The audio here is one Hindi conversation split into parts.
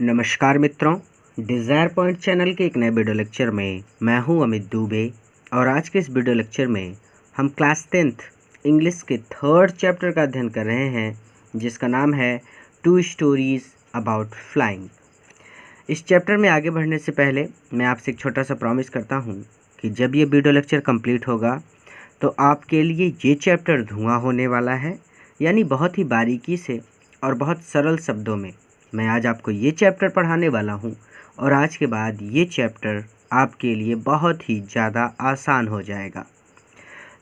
नमस्कार मित्रों, डिज़ायर पॉइंट चैनल के एक नए वीडियो लेक्चर में मैं हूं अमित दुबे। और आज के इस वीडियो लेक्चर में हम क्लास 10th इंग्लिश के 3rd चैप्टर का अध्ययन कर रहे हैं, जिसका नाम है टू स्टोरीज़ अबाउट फ्लाइंग। इस चैप्टर में आगे बढ़ने से पहले मैं आपसे एक छोटा सा प्रॉमिस करता हूं कि जब ये वीडियो लेक्चर कंप्लीट होगा तो आपके लिए ये चैप्टर धुआं होने वाला है। यानी बहुत ही बारीकी से और बहुत सरल शब्दों में मैं आज आपको ये चैप्टर पढ़ाने वाला हूँ, और आज के बाद ये चैप्टर आपके लिए बहुत ही ज़्यादा आसान हो जाएगा।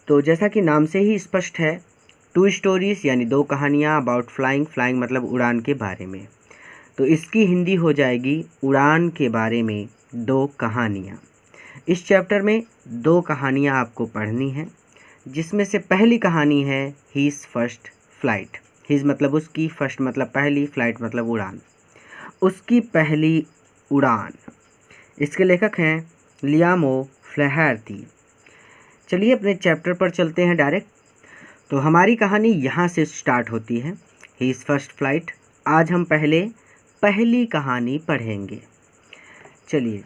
तो जैसा कि नाम से ही स्पष्ट है, टू स्टोरीज़ यानी दो कहानियाँ अबाउट फ्लाइंग। फ्लाइंग मतलब उड़ान के बारे में। तो इसकी हिंदी हो जाएगी उड़ान के बारे में दो कहानियाँ। इस चैप्टर में दो कहानियाँ आपको पढ़नी हैं, जिसमें से पहली कहानी है हीज़ फर्स्ट फ्लाइट। हीज़ मतलब उसकी, फर्स्ट मतलब पहली, फ्लाइट मतलब उड़ान। उसकी पहली उड़ान। इसके लेखक हैं लियाम ओ फ्लैहर्टी। चलिए अपने चैप्टर पर चलते हैं डायरेक्ट। तो हमारी कहानी यहाँ से स्टार्ट होती है, हीज़ फर्स्ट फ्लाइट। आज हम पहले पहली कहानी पढ़ेंगे। चलिए,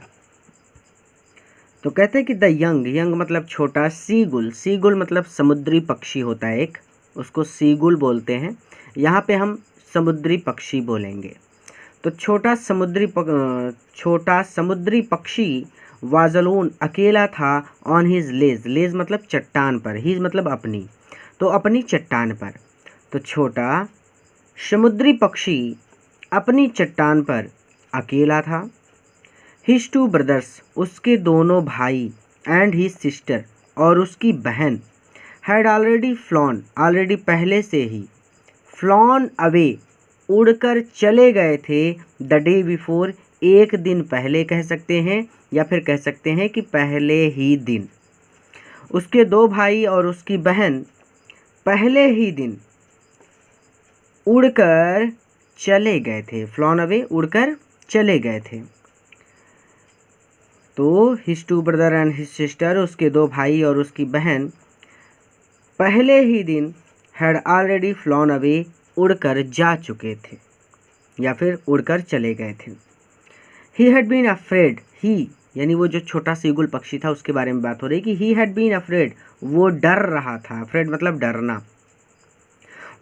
तो कहते हैं कि द यंग मतलब छोटा, सीगुल मतलब समुद्री पक्षी होता है एक, उसको सीगुल बोलते हैं। यहाँ पे हम समुद्री पक्षी बोलेंगे। तो छोटा समुद्री पक्षी वाज़लोन अकेला था ऑन हिज लेज मतलब चट्टान पर, हिज मतलब अपनी, तो अपनी चट्टान पर। तो छोटा समुद्री पक्षी अपनी चट्टान पर अकेला था। हिज टू ब्रदर्स उसके दोनों भाई, एंड हिज सिस्टर और उसकी बहन, हैड ऑलरेडी फ्लॉन ऑलरेडी पहले से ही, फ्लॉन अवे उड़कर चले गए थे, द डे बिफोर एक दिन पहले कह सकते हैं, या फिर कह सकते हैं कि पहले ही दिन। उसके दो भाई और उसकी बहन पहले ही दिन उड़कर चले गए थे, फ्लॉन अवे उड़कर चले गए थे। तो his two brother and his sister उसके दो भाई और उसकी बहन पहले ही दिन हैड ऑलरेडी फ्लॉन अवे उड़कर जा चुके थे, या फिर उड़कर चले गए थे। ही हैड बीन अफ्रेड, ही यानी वो जो छोटा सीगुल पक्षी था उसके बारे में बात हो रही कि ही हैड बीन अफ्रेड, वो डर रहा था। अफ्रेड मतलब डरना।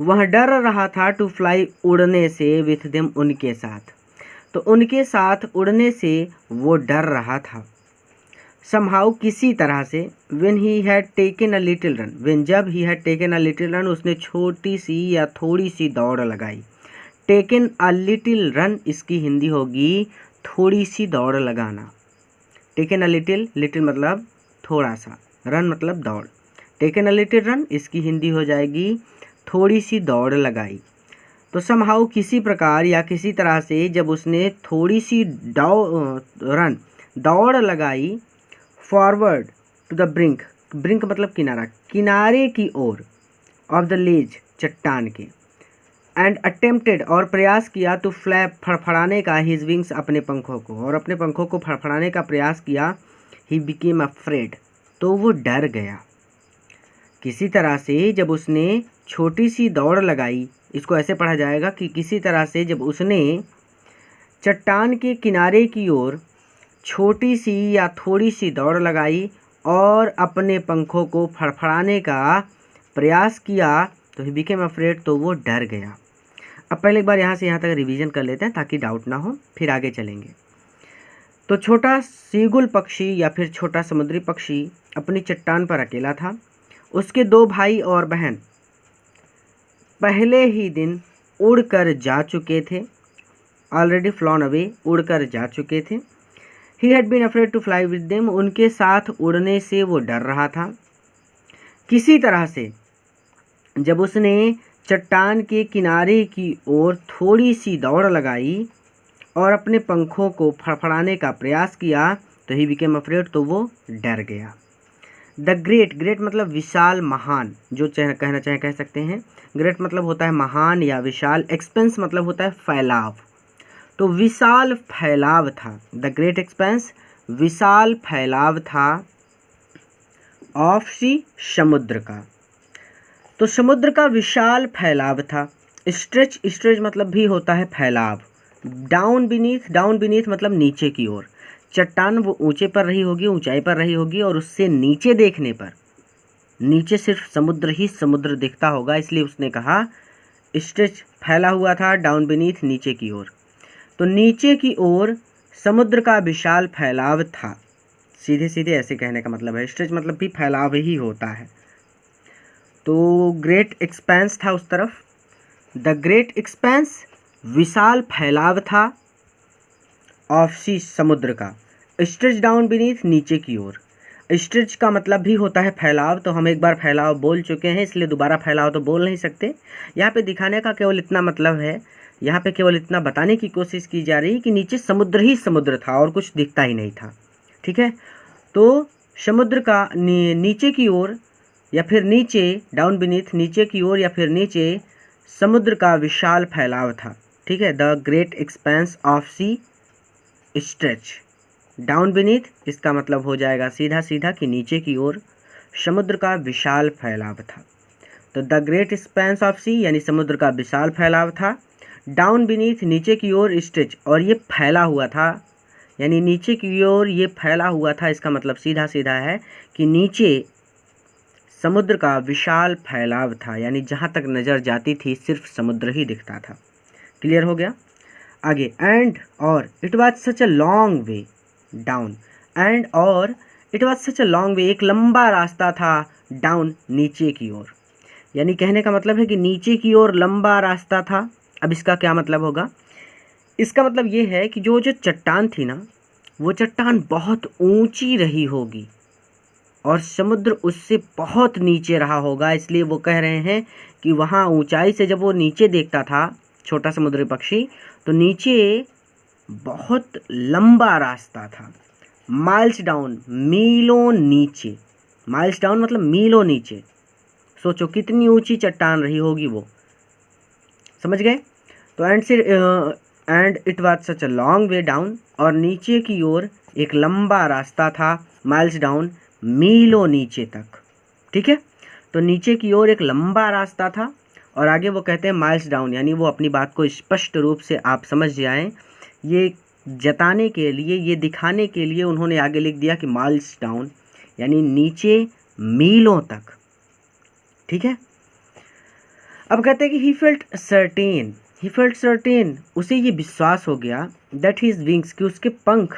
वह डर रहा था टू फ्लाई उड़ने से, विथ देम उनके साथ। तो उनके साथ उड़ने से वो डर रहा था। समहाउ किसी तरह से, when he had taken a little run, when जब he had taken a little run उसने छोटी सी या थोड़ी सी दौड़ लगाई। टेकन अ लिटिल रन इसकी हिंदी होगी थोड़ी सी दौड़ लगाना। टेकन अ लिटिल मतलब थोड़ा सा, रन मतलब दौड़। टेकन अ लिटिल रन इसकी हिंदी हो जाएगी थोड़ी सी दौड़ लगाई। तो समहाउ किसी प्रकार या किसी तरह से जब उसने थोड़ी सी दौड़ लगाई, फॉरवर्ड टू द ब्रिंक मतलब किनारा, किनारे की ओर, ऑफ द लेज चट्टान के, एंड अटेम्प्टेड और प्रयास किया, टू फ्लैप फड़फड़ाने का, हिज विंग्स अपने पंखों को, और अपने पंखों को फड़फड़ाने का प्रयास किया। ही बिकेम अफ्रेड तो वो डर गया। किसी तरह से जब उसने छोटी सी दौड़ लगाई, इसको ऐसे पढ़ा जाएगा कि किसी तरह से जब उसने चट्टान के किनारे की ओर छोटी सी या थोड़ी सी दौड़ लगाई और अपने पंखों को फड़फड़ाने का प्रयास किया, तो ही बिकेम अफ्रेड तो वो डर गया। अब पहले एक बार यहाँ से यहाँ तक रिवीजन कर लेते हैं ताकि डाउट ना हो, फिर आगे चलेंगे। तो छोटा सीगुल पक्षी या फिर छोटा समुद्री पक्षी अपनी चट्टान पर अकेला था। उसके दो भाई और बहन पहले ही दिन उड़कर जा चुके थे, ऑलरेडी फ्लॉन अवे उड़कर जा चुके थे। He had been afraid to fly with them उनके साथ उड़ने से वो डर रहा था। किसी तरह से जब उसने चट्टान के किनारे की ओर थोड़ी सी दौड़ लगाई और अपने पंखों को फड़फड़ाने का प्रयास किया, तो ही बिकेम अफ्रेड तो वो डर गया। द ग्रेट मतलब विशाल, महान, जो कहना चाहे कह सकते हैं। ग्रेट मतलब होता है महान या विशाल। एक्सपेंस मतलब होता है फैलाव, तो विशाल फैलाव था। द ग्रेट एक्सपेंस विशाल फैलाव था ऑफ सी समुद्र का। तो समुद्र का विशाल फैलाव था। स्ट्रेच मतलब भी होता है फैलाव, डाउन बीनीथ मतलब नीचे की ओर। चट्टान वो ऊंचे पर रही होगी, ऊंचाई पर रही होगी, और उससे नीचे देखने पर नीचे सिर्फ समुद्र ही समुद्र दिखता होगा, इसलिए उसने कहा स्ट्रेच फैला हुआ था, डाउन बीनीथ नीचे की ओर। तो नीचे की ओर समुद्र का विशाल फैलाव था। सीधे सीधे ऐसे कहने का मतलब है, स्ट्रेच मतलब भी फैलाव ही होता है। तो ग्रेट एक्सपेंस था उस तरफ। द ग्रेट एक्सपेंस विशाल फैलाव था, ऑफ सी समुद्र का। स्ट्रेच डाउन बीनीथ नीचे की ओर। स्ट्रेच का मतलब भी होता है फैलाव, तो हम एक बार फैलाव बोल चुके हैं, इसलिए दोबारा फैलाव तो बोल नहीं सकते। यहाँ पे दिखाने का केवल इतना मतलब है, यहाँ पे केवल इतना बताने की कोशिश की जा रही है कि नीचे समुद्र ही समुद्र था और कुछ दिखता ही नहीं था। ठीक है, तो समुद्र का नीचे की ओर या फिर नीचे, डाउन बीनीथ नीचे की ओर या फिर नीचे समुद्र का विशाल फैलाव था। ठीक है, the great expanse of sea stretch. Down beneath इसका मतलब हो जाएगा सीधा सीधा कि नीचे की ओर समुद्र का विशाल फैलाव था। तो द ग्रेट एक्सपेंस ऑफ सी यानी समुद्र का विशाल फैलाव था। डाउन बीनीथ नीचे की ओर स्ट्रेच, और ये फैला हुआ था, यानी नीचे की ओर ये फैला हुआ था, इसका मतलब सीधा सीधा है कि नीचे समुद्र का विशाल फैलाव था, यानी जहाँ तक नज़र जाती थी सिर्फ समुद्र ही दिखता था। क्लियर हो गया? आगे, एंड और it was such a long way down. And और it was such a long way, एक लंबा रास्ता था डाउन नीचे की ओर, यानी कहने का मतलब है कि नीचे की ओर लंबा रास्ता था। अब इसका क्या मतलब होगा? इसका मतलब ये है कि जो चट्टान थी ना, वो चट्टान बहुत ऊंची रही होगी और समुद्र उससे बहुत नीचे रहा होगा, इसलिए वो कह रहे हैं कि वहाँ ऊंचाई से जब वो नीचे देखता था छोटा समुद्री पक्षी, तो नीचे बहुत लंबा रास्ता था। माइल्स डाउन, मीलों नीचे। माइल्स डाउन मतलब मीलों नीचे। सोचो कितनी ऊंची चट्टान रही होगी वो, समझ गए? तो and it was such a long way down, और नीचे की ओर एक लंबा रास्ता था, माइल्स डाउन मीलों नीचे तक। ठीक है, तो नीचे की ओर एक लंबा रास्ता था, और आगे वो कहते हैं माइल्स डाउन, यानी वो अपनी बात को स्पष्ट रूप से आप समझ जाएं, ये जताने के लिए, ये दिखाने के लिए उन्होंने आगे लिख दिया कि माइल्स डाउन यानी नीचे मीलों तक। ठीक है, अब कहते हैं कि ही फेल्ट सर्टेन, उसे ये विश्वास हो गया दैट हिज विंग्स, कि उसके पंख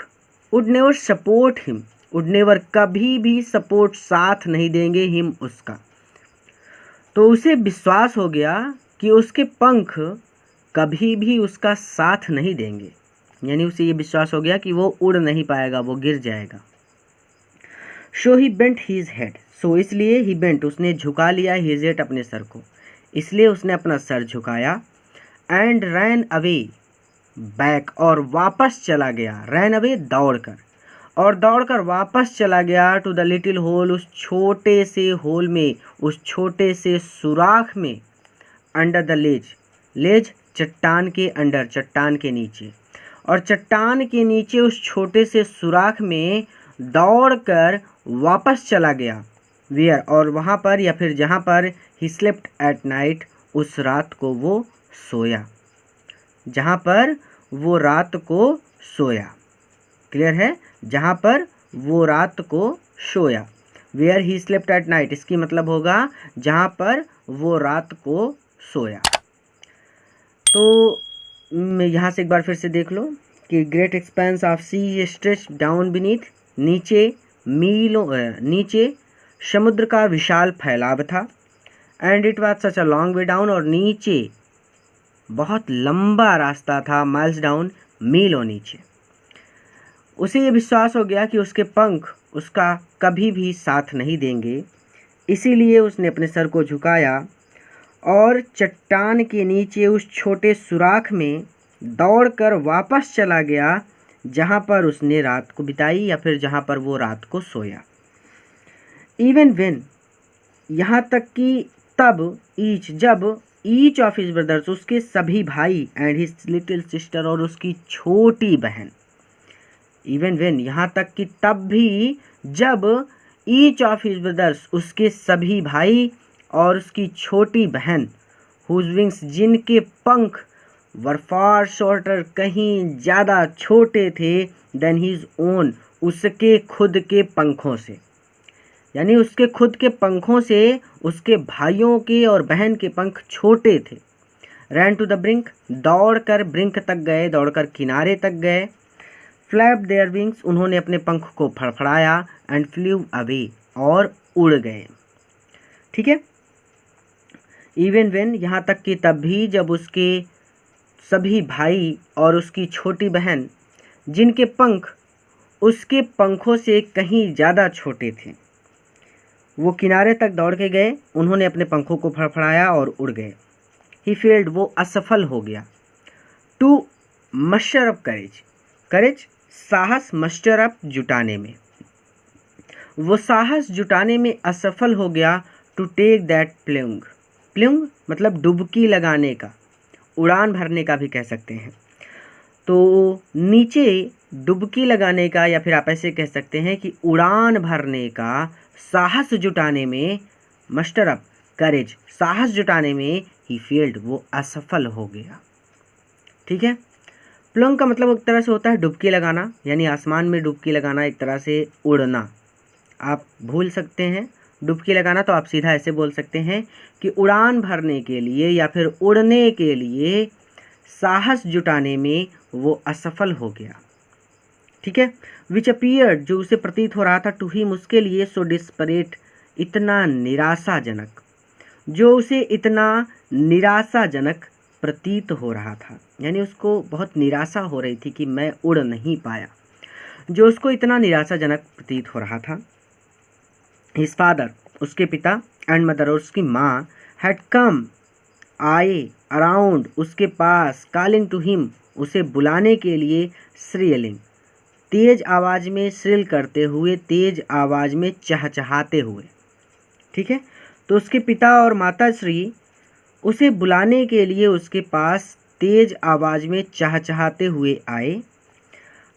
would never support him, would never कभी भी सपोर्ट साथ नहीं देंगे हिम उसका। तो उसे विश्वास हो गया कि उसके पंख कभी भी उसका साथ नहीं देंगे, यानी उसे ये विश्वास हो गया कि वो उड़ नहीं पाएगा, वो गिर जाएगा। सो ही बेंट हीज हेड, सो इसलिए ही बेंट उसने झुका लिया, हीज हेड अपने सर को, इसलिए उसने अपना सर झुकाया। एंड रैन अवे बैक, और वापस चला गया, रैन अवे दौड़कर, और दौड़कर वापस चला गया टू द लिटिल होल, उस छोटे से होल में, उस छोटे से सुराख में, अंडर द लेज चट्टान के अंडर, चट्टान के नीचे, और चट्टान के नीचे उस छोटे से सुराख में दौड़कर वापस चला गया। वेयर, और वहाँ पर या फिर जहाँ पर ही स्लेप्ट एट नाइट, उस रात को वो सोया, जहाँ पर वो रात को सोया। क्लियर है? जहाँ पर वो रात को सोया, where he slept at night, इसकी मतलब होगा जहाँ पर वो रात को सोया। तो यहाँ से एक बार फिर से देख लो कि great expanse of sea stretch down beneath, नीचे मीलों, नीचे समुद्र का विशाल फैलाव था। And it was such a long way down, और नीचे बहुत लंबा रास्ता था, माइल्स डाउन मीलों नीचे। उसे ये विश्वास हो गया कि उसके पंख उसका कभी भी साथ नहीं देंगे, इसीलिए उसने अपने सर को झुकाया और चट्टान के नीचे उस छोटे सुराख में दौड़कर वापस चला गया, जहाँ पर उसने रात को बिताई या फिर जहाँ पर वो रात को सोया। इवन वेन, यहाँ तक कि तब, जब ईच ऑफ हिज ब्रदर्स, उसके सभी भाई, एंड हिज लिटिल सिस्टर, और उसकी छोटी बहन। इवन वेन, यहाँ तक कि तब भी जब ईच ऑफ हिज ब्रदर्स, उसके सभी भाई और उसकी छोटी बहन, हुज विंग्स, जिनके पंख वर फार शॉर्टर, कहीं ज़्यादा छोटे थे, देन हीज ओन, उसके खुद के पंखों से, यानी उसके खुद के पंखों से उसके भाइयों के और बहन के पंख छोटे थे। रैन टू द ब्रिंक, दौड़कर ब्रिंक तक गए, दौड़कर किनारे तक गए। फ्लैप देयर विंग्स, उन्होंने अपने पंख को फड़फड़ाया। एंड फ्लू अवे, और उड़ गए। ठीक है। इवन वेन, यहाँ तक कि तब भी जब उसके सभी भाई और उसकी छोटी बहन, जिनके पंख उसके पंखों से कहीं ज़्यादा छोटे थे, वो किनारे तक दौड़ के गए, उन्होंने अपने पंखों को फड़फड़ाया और उड़ गए। ही फेल्ड, वो असफल हो गया। टू मस्टर अप करेज, करेज साहस, मस्टर अप जुटाने में, वो साहस जुटाने में असफल हो गया। टू टेक दैट प्लूंग, प्लूंग मतलब डुबकी लगाने का, उड़ान भरने का भी कह सकते हैं। तो नीचे डुबकी लगाने का, या फिर आप ऐसे कह सकते हैं कि उड़ान भरने का साहस जुटाने में, मस्टर अप करेज, साहस जुटाने में, ही फेल्ड, वो असफल हो गया। ठीक है। प्लंग का मतलब एक तरह से होता है डुबकी लगाना, यानी आसमान में डुबकी लगाना, एक तरह से उड़ना। आप भूल सकते हैं डुबकी लगाना, तो आप सीधा ऐसे बोल सकते हैं कि उड़ान भरने के लिए या फिर उड़ने के लिए साहस जुटाने में वो असफल हो गया। ठीक है। विच अपीयर्ड, जो उसे प्रतीत हो रहा था, टू हिम, उसके लिए, सो डिस्परेट, इतना निराशाजनक, जो उसे इतना निराशाजनक प्रतीत हो रहा था, यानी उसको बहुत निराशा हो रही थी कि मैं उड़ नहीं पाया, जो उसको इतना निराशाजनक प्रतीत हो रहा था। हिज फादर, उसके पिता, एंड मदर, और उसकी माँ, हैड कम, आए, अराउंड, उसके पास, कॉलिंग टू हिम, उसे बुलाने के लिए, श्रीलिंग, तेज आवाज़ में, श्रिल करते हुए, तेज आवाज़ में, चहचहाते हुए। ठीक है। तो उसके पिता और माता श्री उसे बुलाने के लिए उसके पास तेज आवाज़ में चहचहाते हुए आए।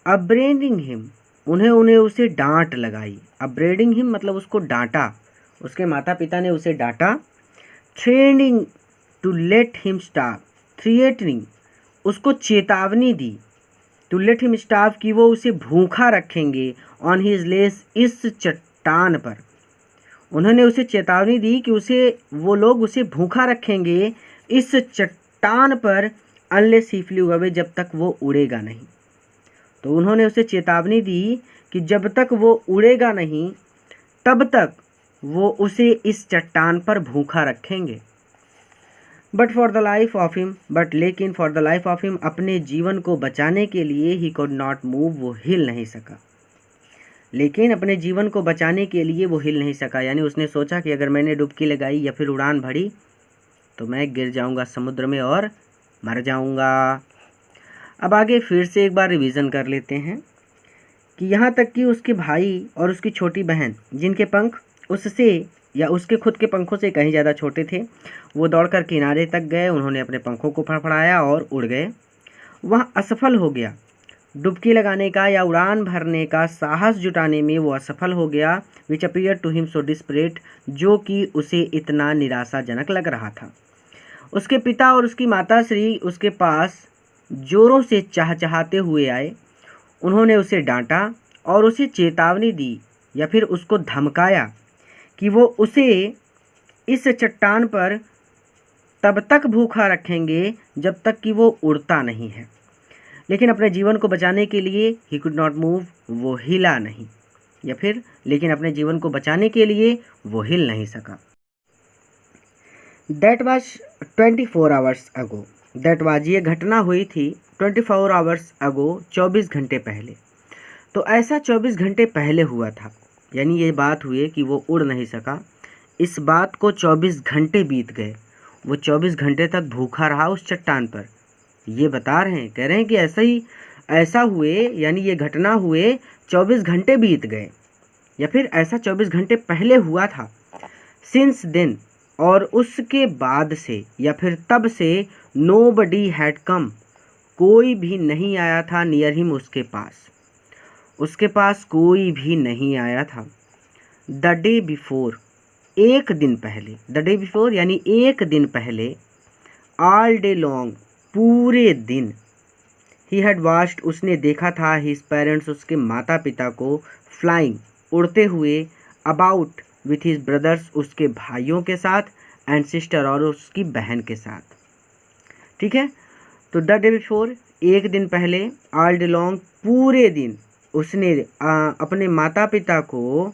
अपब्रेडिंग हिम, उन्हें उसे डांट लगाई। अपब्रेडिंग हिम मतलब उसको डांटा, उसके माता पिता ने उसे डांटा। Threatening to let him starve, threatening, उसको चेतावनी दी, टू लेट हिम स्टार्व, कि वो उसे भूखा रखेंगे, ऑन हिज लेस, इस चट्टान पर। उन्होंने उसे चेतावनी दी कि वो लोग उसे भूखा रखेंगे इस चट्टान पर, अनलेस ही फ्लू अवे, जब तक वो उड़ेगा नहीं। तो उन्होंने उसे चेतावनी दी कि जब तक वो उड़ेगा नहीं, तब तक वो उसे इस चट्टान पर भूखा रखेंगे। But for the life of him, but लेकिन for the life of him, अपने जीवन को बचाने के लिए, ही कुड नॉट मूव, वो हिल नहीं सका। लेकिन अपने जीवन को बचाने के लिए वो हिल नहीं सका, यानी उसने सोचा कि अगर मैंने डुबकी लगाई या फिर उड़ान भरी तो मैं गिर जाऊंगा समुद्र में और मर जाऊंगा। अब आगे फिर से एक बार रिवीजन कर लेते हैं कि यहाँ तक कि उसके भाई और उसकी छोटी बहन, जिनके पंख उससे या उसके खुद के पंखों से कहीं ज़्यादा छोटे थे, वो दौड़कर किनारे तक गए, उन्होंने अपने पंखों को फड़फड़ाया और उड़ गए। वह असफल हो गया, डुबकी लगाने का या उड़ान भरने का साहस जुटाने में वो असफल हो गया। Which appear to him so desperate, जो कि उसे इतना निराशाजनक लग रहा था। उसके पिता और उसकी माता श्री उसके पास जोरों से चहचहाते हुए आए, उन्होंने उसे डांटा और उसे चेतावनी दी या फिर उसको धमकाया कि वो उसे इस चट्टान पर तब तक भूखा रखेंगे जब तक कि वो उड़ता नहीं है। लेकिन अपने जीवन को बचाने के लिए, ही कुड नॉट मूव, वो हिला नहीं, या फिर लेकिन अपने जीवन को बचाने के लिए वो हिल नहीं सका। That was 24 hours ago, that was, ये घटना हुई थी 24 आवर्स अगो, 24 घंटे पहले। तो ऐसा 24 घंटे पहले हुआ था, यानी ये बात हुई कि वो उड़ नहीं सका। इस बात को 24 घंटे बीत गए, वो 24 घंटे तक भूखा रहा उस चट्टान पर। ये बता रहे हैं, कह रहे हैं कि ऐसा हुए, यानी ये घटना हुए 24 घंटे बीत गए, या फिर ऐसा 24 घंटे पहले हुआ था। सिंस देन, और उसके बाद से या फिर तब से, नोबडी हैड कम, कोई भी नहीं आया था, नियर हिम, उसके पास कोई भी नहीं आया था। द डे बिफोर, एक दिन पहले, द डे बिफोर यानी एक दिन पहले, ऑल डे लॉन्ग, पूरे दिन। ही हैड वॉच्ड, उसने देखा था, हिज पेरेंट्स, उसके माता पिता को, फ्लाइंग, उड़ते हुए, अबाउट विथ हिज ब्रदर्स, उसके भाइयों के साथ, एंड सिस्टर, और उसकी बहन के साथ। ठीक है, तो द डे बिफोर, एक दिन पहले, ऑल डे लॉन्ग, पूरे दिन उसने अपने माता पिता को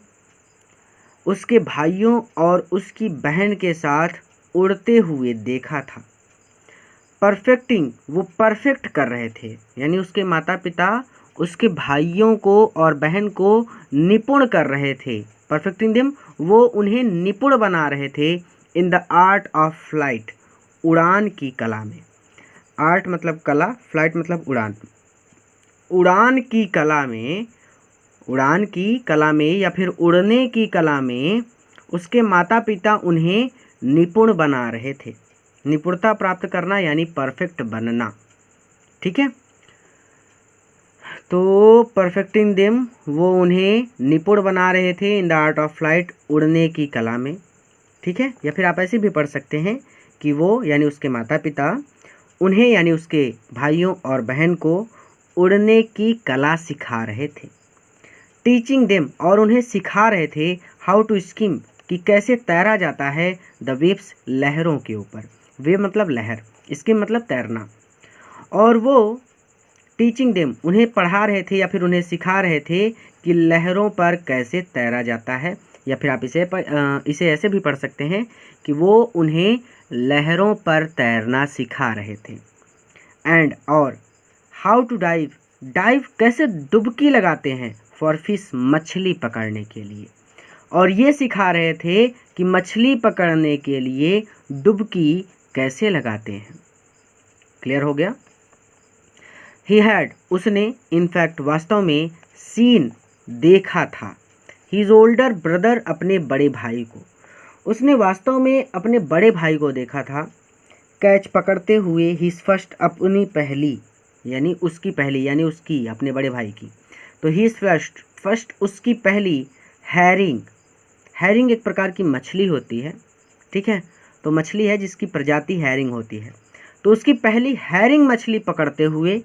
उसके भाइयों और उसकी बहन के साथ उड़ते हुए देखा था। परफेक्टिंग, वो परफेक्ट कर रहे थे, यानी उसके माता पिता उसके भाइयों को और बहन को निपुण कर रहे थे। परफेक्टिंग देम, वो उन्हें निपुण बना रहे थे। In the art of flight, उड़ान की कला में। आर्ट मतलब कला, फ्लाइट मतलब उड़ान। उड़ान की कला में, उड़ान की कला में या फिर उड़ने की कला में उसके माता पिता उन्हें निपुण बना रहे थे। निपुणता प्राप्त करना यानी परफेक्ट बनना। ठीक है, तो परफेक्टिंग देम, वो उन्हें निपुण बना रहे थे। In the art of flight, उड़ने की कला में। ठीक है, या फिर आप ऐसे भी पढ़ सकते हैं कि वो यानी उसके माता पिता उन्हें यानी उसके भाइयों और बहन को उड़ने की कला सिखा रहे थे। टीचिंग देम, और उन्हें सिखा रहे थे, हाउ टू स्किम, कि कैसे तैरा जाता है, द वेव्स, लहरों के ऊपर। वेव मतलब लहर, स्किम मतलब तैरना। और वो टीचिंग देम, उन्हें पढ़ा रहे थे या फिर उन्हें सिखा रहे थे कि लहरों पर कैसे तैरा जाता है। या फिर आप इसे ऐसे भी पढ़ सकते हैं कि वो उन्हें लहरों पर तैरना सिखा रहे थे। एंड, और हाउ टू डाइव, डाइव कैसे डुबकी लगाते हैं, फॉर फिश, मछली पकड़ने के लिए। और ये सिखा रहे थे कि मछली पकड़ने के लिए डुबकी कैसे लगाते हैं। क्लियर हो गया। ही हैड, उसने, इनफैक्ट वास्तव में, सीन, देखा था, हिज ओल्डर ब्रदर, अपने बड़े भाई को। उसने वास्तव में अपने बड़े भाई को देखा था, कैच, पकड़ते हुए, हिज फर्स्ट, अपनी पहली, यानी उसकी पहली, यानी उसकी, अपने बड़े भाई की। तो हिज फर्स्ट, फर्स्ट उसकी पहली, हैरिंग, हैरिंग एक प्रकार की मछली होती है। ठीक है, तो मछली है जिसकी प्रजाति हैरिंग होती है। तो उसकी पहली हैरिंग मछली पकड़ते हुए,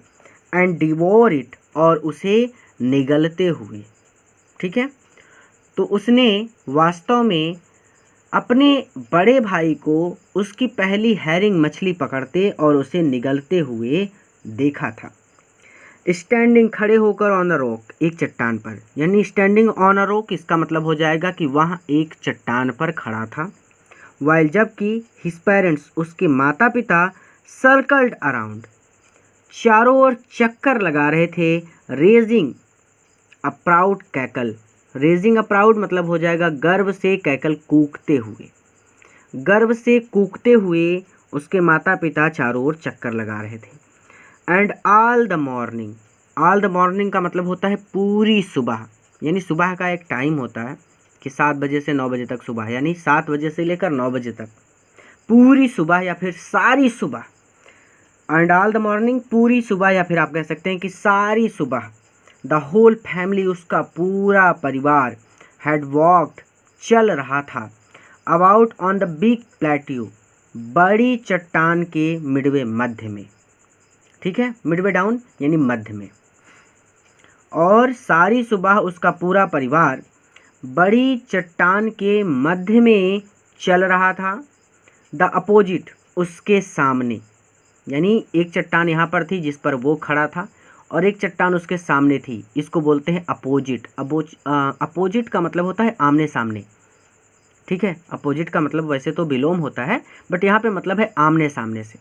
एंड डिवोर इट, और उसे निगलते हुए। ठीक है, तो उसने वास्तव में अपने बड़े भाई को उसकी पहली हैरिंग मछली पकड़ते और उसे निगलते हुए देखा था। स्टैंडिंग, खड़े होकर, ऑन द रॉक, एक चट्टान पर, यानी स्टैंडिंग ऑन अ रॉक, इसका मतलब हो जाएगा कि वह एक चट्टान पर खड़ा था। वाइल, जबकि, हिज पेरेंट्स, उसके माता पिता, सर्कल्ड अराउंड, चारों ओर चक्कर लगा रहे थे, raising a proud cackle. Raising a proud मतलब हो जाएगा गर्व से, कैकल, कूकते हुए। गर्व से कूकते हुए उसके माता पिता चारों ओर चक्कर लगा रहे थे। And all the morning, all the morning का मतलब होता है पूरी सुबह, यानी सुबह का एक टाइम होता है कि 7 बजे से 9 बजे तक सुबह, यानी 7 बजे से लेकर 9 बजे तक पूरी सुबह या फिर सारी सुबह। एंड ऑल द मॉर्निंग, पूरी सुबह या फिर आप कह सकते हैं कि सारी सुबह। द होल फैमिली, उसका पूरा परिवार, हैड वॉक्ड, चल रहा था, about on the big plateau, बड़ी चट्टान के मिडवे, मध्य में। ठीक है, मिडवे डाउन यानी मध्य में। और सारी सुबह उसका पूरा परिवार बड़ी चट्टान के मध्य में चल रहा था। द अपोजिट, उसके सामने, यानी एक चट्टान यहाँ पर थी जिस पर वो खड़ा था और एक चट्टान उसके सामने थी, इसको बोलते हैं अपोजिट। अपोजिट का मतलब होता है आमने सामने। ठीक है, अपोजिट का मतलब वैसे तो विलोम होता है, बट यहाँ पे मतलब है आमने सामने से,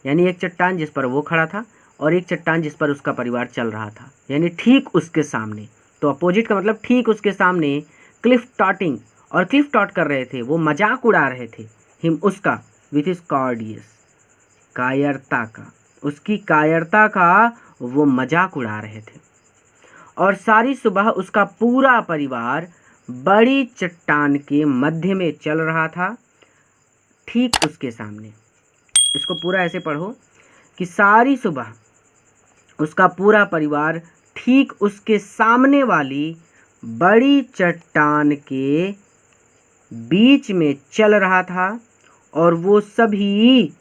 यानी एक चट्टान जिस पर वो खड़ा था और एक चट्टान जिस पर उसका परिवार चल रहा था, यानी ठीक उसके सामने। तो अपोजिट का मतलब ठीक उसके सामने, क्लिफ टॉटिंग, और क्लिफ टॉट कर रहे थे, वो मजाक उड़ा रहे थे, हिम, उसका, विथ इज कॉर्डियस, कायरता का, उसकी कायरता का वो मजाक उड़ा रहे थे। और सारी सुबह उसका पूरा परिवार बड़ी चट्टान के मध्य में चल रहा था, ठीक उसके सामने। इसको पूरा ऐसे पढ़ो कि सारी सुबह उसका पूरा परिवार ठीक उसके सामने वाली बड़ी चट्टान के बीच में चल रहा था, और वो सभी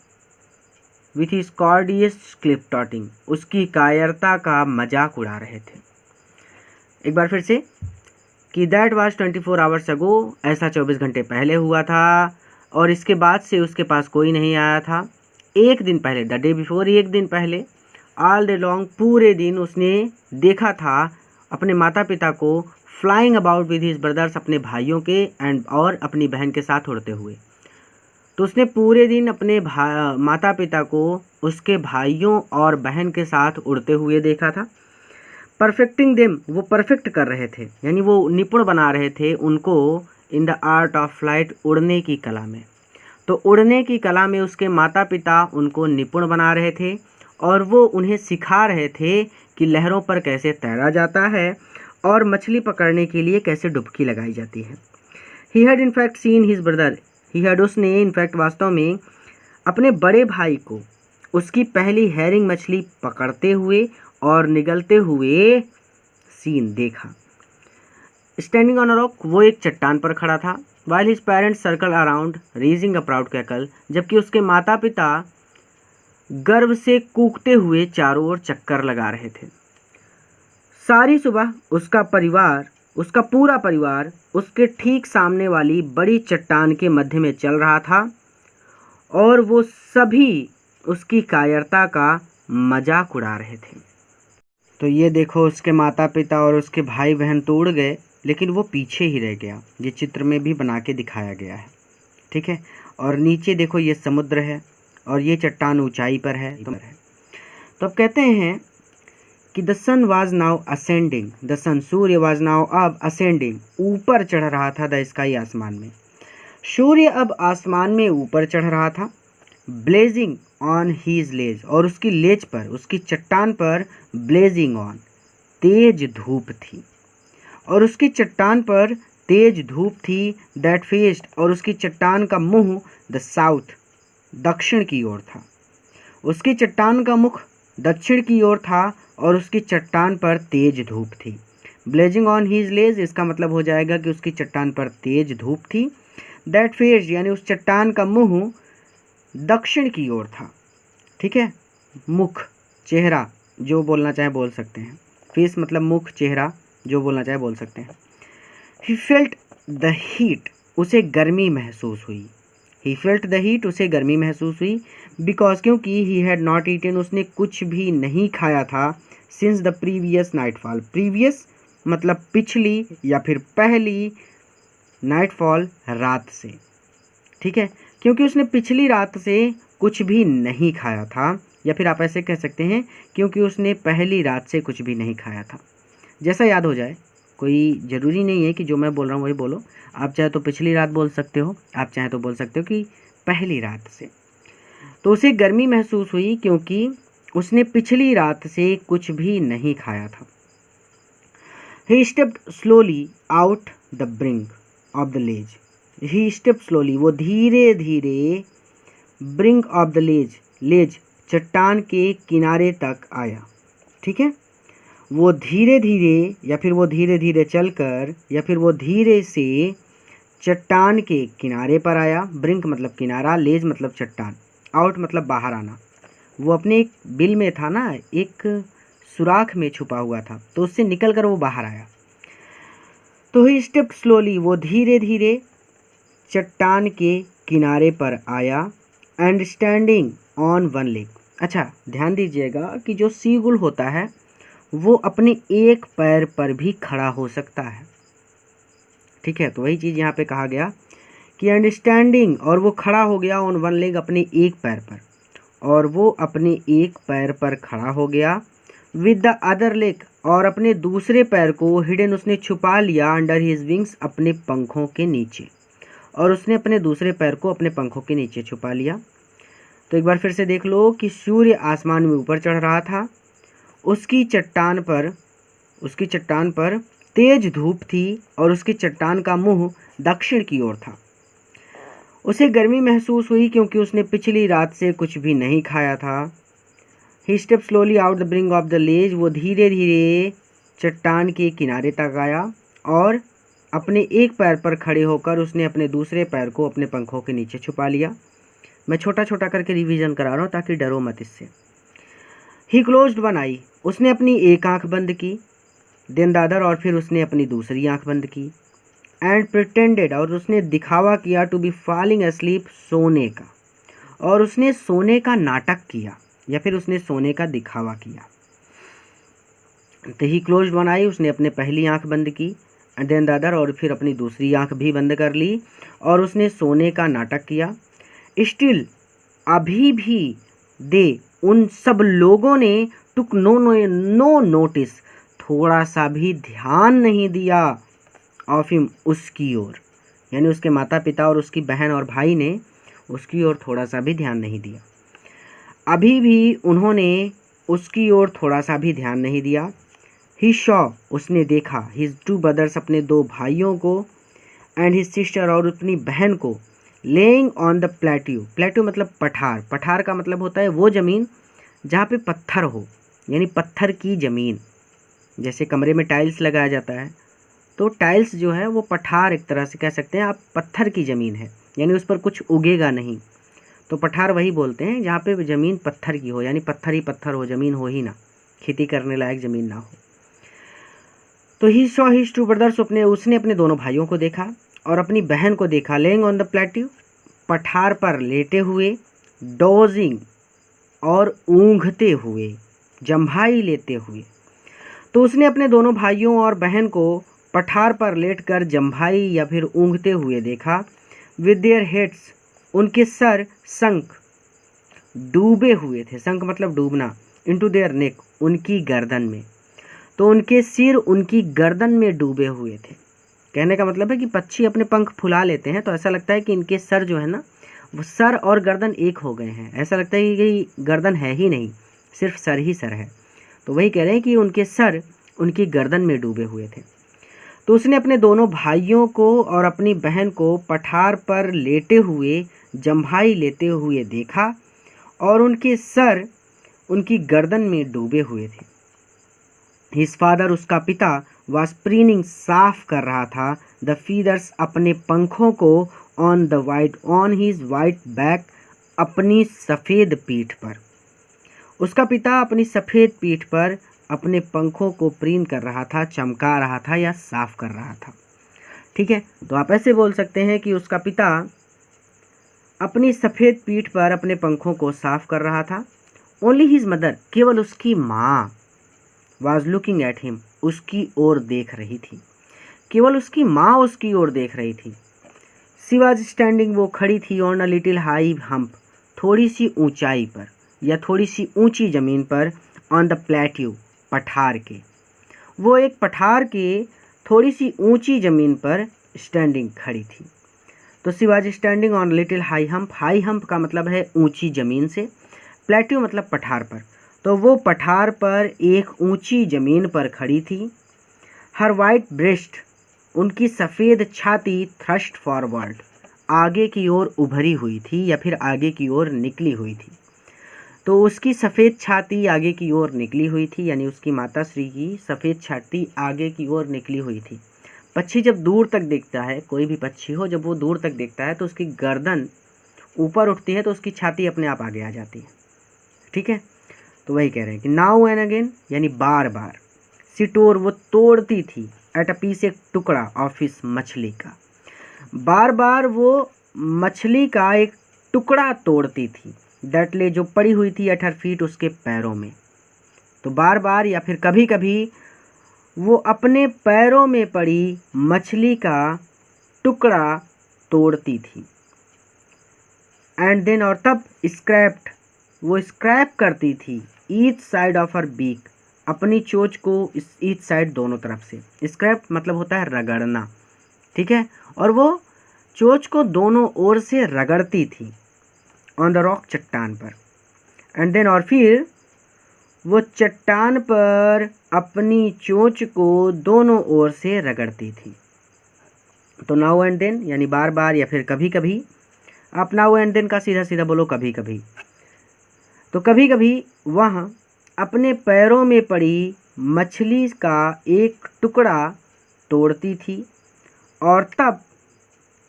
विथ हिज कॉर्डियस क्लिप टॉटिंग, उसकी कायरता का मजाक उड़ा रहे थे। एक बार फिर से कि दैट वाज 24 आवर्स अगो, ऐसा 24 घंटे पहले हुआ था और इसके बाद से उसके पास कोई नहीं आया था। एक दिन पहले, द डे बिफोर, एक दिन पहले, ऑल डे लॉन्ग, पूरे दिन उसने देखा था अपने माता पिता को flying about with his brothers, अपने भाइयों के एंड और अपनी बहन के साथ उड़ते हुए। तो उसने पूरे दिन अपने माता पिता को उसके भाइयों और बहन के साथ उड़ते हुए देखा था। परफेक्टिंग देम, वो परफेक्ट कर रहे थे, यानी वो निपुण बना रहे थे उनको in the art of flight, उड़ने की कला में। तो उड़ने की कला में उसके माता पिता उनको निपुण बना रहे थे और वो उन्हें सिखा रहे थे कि लहरों पर कैसे तैरा जाता है और मछली पकड़ने के लिए कैसे डुबकी लगाई जाती है। He had in fact seen his brother, he had, उसने इनफैक्ट वास्तव में अपने बड़े भाई को उसकी पहली हैरिंग मछली पकड़ते हुए और निगलते हुए सीन देखा। स्टैंडिंग ऑन अ रॉक, वो एक चट्टान पर खड़ा था। While his parents circle around raising a proud cackle, जबकि उसके माता पिता गर्व से कूकते हुए चारों ओर चक्कर लगा रहे थे। सारी सुबह उसका पूरा परिवार उसके ठीक सामने वाली बड़ी चट्टान के मध्य में चल रहा था और वो सभी उसकी कायरता का मजाक उड़ा रहे थे। तो ये देखो, उसके माता पिता और उसके भाई बहन तो उड़ गए, लेकिन वो पीछे ही रह गया। ये चित्र में भी बना के दिखाया गया है, ठीक है। और नीचे देखो, ये समुद्र है और ये चट्टान ऊंचाई पर है। तो अब कहते हैं कि the sun was now ascending, the sun, सूर्य, वाज नाउ, अब, असेंडिंग, ऊपर चढ़ रहा था, द स्काई, आसमान में। सूर्य अब आसमान में ऊपर चढ़ रहा था। ब्लेजिंग ऑन हीज लेज, और उसकी लेज पर, उसकी चट्टान पर ब्लेजिंग ऑन, तेज धूप थी, और उसकी चट्टान पर तेज धूप थी। दैट फेस्ड, और उसकी चट्टान का मुंह द साउथ, दक्षिण की ओर था। उसकी चट्टान का मुख दक्षिण की ओर था और उसकी चट्टान पर तेज धूप थी। ब्लेजिंग ऑन हीज लेज, इसका मतलब हो जाएगा कि उसकी चट्टान पर तेज धूप थी। दैट फेस, यानी उस चट्टान का मुंह दक्षिण की ओर था, ठीक है। मुख, चेहरा, जो बोलना चाहे बोल सकते हैं। फेस मतलब मुख, चेहरा, जो बोलना चाहे बोल सकते हैं। ही फेल्ट द हीट, उसे गर्मी महसूस हुई। ही फेल्ट द हीट, उसे गर्मी महसूस हुई। बिकॉज, क्योंकि ही हैड नॉट ईटन, उसने कुछ भी नहीं खाया था। Since the previous nightfall, previous मतलब पिछली या फिर पहली, नाइटफॉल रात से, ठीक है। क्योंकि उसने पिछली रात से कुछ भी नहीं खाया था, या फिर आप ऐसे कह सकते हैं क्योंकि उसने पहली रात से कुछ भी नहीं खाया था। जैसा याद हो जाए, कोई ज़रूरी नहीं है कि जो मैं बोल रहा हूँ वही बोलो। आप चाहे तो पिछली रात बोल सकते हो, आप चाहे तो बोल सकते हो कि पहली रात से। तो उसे गर्मी महसूस हुई क्योंकि उसने पिछली रात से कुछ भी नहीं खाया था। He stepped slowly out the brink of the ledge, he stepped slowly, वो धीरे धीरे, brink of the ledge, ledge चट्टान के किनारे तक आया, ठीक है। वो धीरे धीरे, या फिर वो धीरे धीरे चलकर, या फिर वो धीरे से चट्टान के किनारे पर आया। ब्रिंक मतलब किनारा, लेज मतलब चट्टान, आउट मतलब बाहर आना। वो अपने एक बिल में था ना, एक सुराख में छुपा हुआ था, तो उससे निकल कर वो बाहर आया। तो ही स्टेप्ड स्लोली, वो धीरे धीरे चट्टान के किनारे पर आया। And standing on one leg, अच्छा ध्यान दीजिएगा कि जो सीगुल होता है वो अपने एक पैर पर भी खड़ा हो सकता है, ठीक है। तो वही चीज़ यहाँ पे कहा गया कि अंडरस्टैंडिंग, और वो खड़ा हो गया ऑन वन लेग, अपने एक पैर पर, और वो अपने एक पैर पर खड़ा हो गया। विद द अदर लेग, और अपने दूसरे पैर को हिडन, उसने छुपा लिया, अंडर हिज विंग्स, अपने पंखों के नीचे, और उसने अपने दूसरे पैर को अपने पंखों के नीचे छुपा लिया। तो एक बार फिर से देख लो कि सूर्य आसमान में ऊपर चढ़ रहा था, उसकी चट्टान पर तेज धूप थी और उसकी चट्टान का मुंह दक्षिण की ओर था। उसे गर्मी महसूस हुई क्योंकि उसने पिछली रात से कुछ भी नहीं खाया था। He step slowly out the brink of the ledge, वो धीरे धीरे चट्टान के किनारे तक आया और अपने एक पैर पर खड़े होकर उसने अपने दूसरे पैर को अपने पंखों के नीचे छुपा लिया। मैं छोटा छोटा करके रिवीजन करा रहा हूँ ताकि डरो मत इससे। ही क्लोज्ड वन आई, उसने अपनी एक आंख बंद की, देन द अदर, और फिर उसने अपनी दूसरी आंख बंद की, एंड प्रिटेंडेड, और उसने दिखावा किया, टू बी फॉलिंग asleep, सोने का, और उसने सोने का नाटक किया या फिर उसने सोने का दिखावा किया। तो ही क्लोज्ड वन आई, उसने अपने पहली आंख बंद की, एंड देन द अदर, और फिर अपनी दूसरी आंख भी बंद कर ली, और उसने सोने का नाटक किया। स्टिल, अभी भी, दे, उन सब लोगों ने, टुक नो नोटिस, थोड़ा सा भी ध्यान नहीं दिया, ऑफ हिम, उसकी ओर, यानी उसके माता पिता और उसकी बहन और भाई ने उसकी ओर थोड़ा सा भी ध्यान नहीं दिया। अभी भी उन्होंने उसकी ओर थोड़ा सा भी ध्यान नहीं दिया। ही शॉ, उसने देखा, हिज टू ब्रदर्स, अपने दो भाइयों को, एंड हिज सिस्टर, और अपनी बहन को, laying on the plateau, plateau मतलब पठार, पठार का मतलब होता है वो ज़मीन जहाँ पे पत्थर हो, यानी पत्थर की ज़मीन। जैसे कमरे में टाइल्स लगाया जाता है तो टाइल्स जो है वो पठार, एक तरह से कह सकते हैं आप, पत्थर की ज़मीन है, यानी उस पर कुछ उगेगा नहीं, तो पठार वही बोलते हैं जहाँ पे ज़मीन पत्थर की हो, यानी पत्थर ही पत्थर हो, ज़मीन हो ही ना, खेती करने लायक ज़मीन ना हो। तो he saw his two brothers, उसने अपने दोनों भाइयों को देखा और अपनी बहन को देखा, लेइंग ऑन द प्लेट्यू, पठार पर लेटे हुए, डोजिंग, और ऊँघते हुए, जम्भाई लेते हुए। तो उसने अपने दोनों भाइयों और बहन को पठार पर लेटकर जम्भाई या फिर ऊँघते हुए देखा। विद देयर हेड्स, उनके सर संक, डूबे हुए थे, संक मतलब डूबना, इनटू देयर नेक, उनकी गर्दन में। तो उनके सिर उनकी गर्दन में डूबे हुए थे। कहने का मतलब है कि पक्षी अपने पंख फुला लेते हैं तो ऐसा लगता है कि इनके सर जो है ना, वो सर और गर्दन एक हो गए हैं, ऐसा लगता है कि गर्दन है ही नहीं, सिर्फ सर ही सर है। तो वही कह रहे हैं कि उनके सर उनकी गर्दन में डूबे हुए थे। तो उसने अपने दोनों भाइयों को और अपनी बहन को पठार पर लेटे हुए, जम्भाई लेते हुए देखा और उनके सर उनकी गर्दन में डूबे हुए थे। हिज फादर, उसका पिता, वाज प्रीनिंग, साफ कर रहा था, द फीदर्स, अपने पंखों को, ऑन हिज वाइट बैक, अपनी सफ़ेद पीठ पर। उसका पिता अपनी सफ़ेद पीठ पर अपने पंखों को प्रीन कर रहा था, चमका रहा था या साफ कर रहा था। ठीक है, तो आप ऐसे बोल सकते हैं कि उसका पिता अपनी सफ़ेद पीठ पर अपने पंखों को साफ कर रहा था। ओनली हिज मदर, केवल उसकी माँ, वाज लुकिंग एट हिम, उसकी ओर देख रही थी। केवल उसकी माँ उसकी ओर देख रही थी। शी वाज स्टैंडिंग, वो खड़ी थी, on a little high hump, थोड़ी सी ऊंचाई पर या थोड़ी सी ऊंची ज़मीन पर, ऑन द प्लेट्यू, पठार के। वो एक पठार के थोड़ी सी ऊंची ज़मीन पर स्टैंडिंग खड़ी थी। तो she was standing on little high hump, high hump का मतलब है ऊंची ज़मीन से, प्लेट्यू मतलब पठार पर। तो वो पठार पर एक ऊंची ज़मीन पर खड़ी थी। हर वाइट ब्रेस्ट, उनकी सफ़ेद छाती, थ्रस्ट फॉरवर्ड, आगे की ओर उभरी हुई थी या फिर आगे की ओर निकली हुई थी। तो उसकी सफ़ेद छाती आगे की ओर निकली हुई थी, यानी उसकी माता श्री की सफ़ेद छाती आगे की ओर निकली हुई थी। पक्षी जब दूर तक देखता है, कोई भी पक्षी हो, जब वो दूर तक देखता है तो उसकी गर्दन ऊपर उठती है तो उसकी छाती अपने आप आगे आ जाती है। ठीक है, तो वही कह रहे हैं कि नाउ एंड अगेन, यानी बार बार। सिटोर, वो तोड़ती थी, एट अ पीस, एक टुकड़ा, ऑफिस, मछली का। बार बार वो मछली का एक टुकड़ा तोड़ती थी, दैट ले, जो पड़ी हुई थी, एट हर फीट, उसके पैरों में। तो बार बार या फिर कभी कभी वो अपने पैरों में पड़ी मछली का टुकड़ा तोड़ती थी। एंड देन, और तब, स्क्रैप्ड, वो स्क्रैप करती थी, each side of her beak, अपनी चोंच को ईच साइड, दोनों तरफ से। स्क्रैप मतलब होता है रगड़ना। ठीक है, और वो चोंच को दोनों ओर से रगड़ती थी, ऑन द रॉक, चट्टान पर। एंड देन, और फिर वो चट्टान पर अपनी चोंच को दोनों ओर से रगड़ती थी। तो नाउ एंड देन, यानी बार बार या फिर कभी कभी। आप नाउ एंड देन का सीधा सीधा बोलो कभी कभी। तो कभी कभी वह अपने पैरों में पड़ी मछली का एक टुकड़ा तोड़ती थी और तब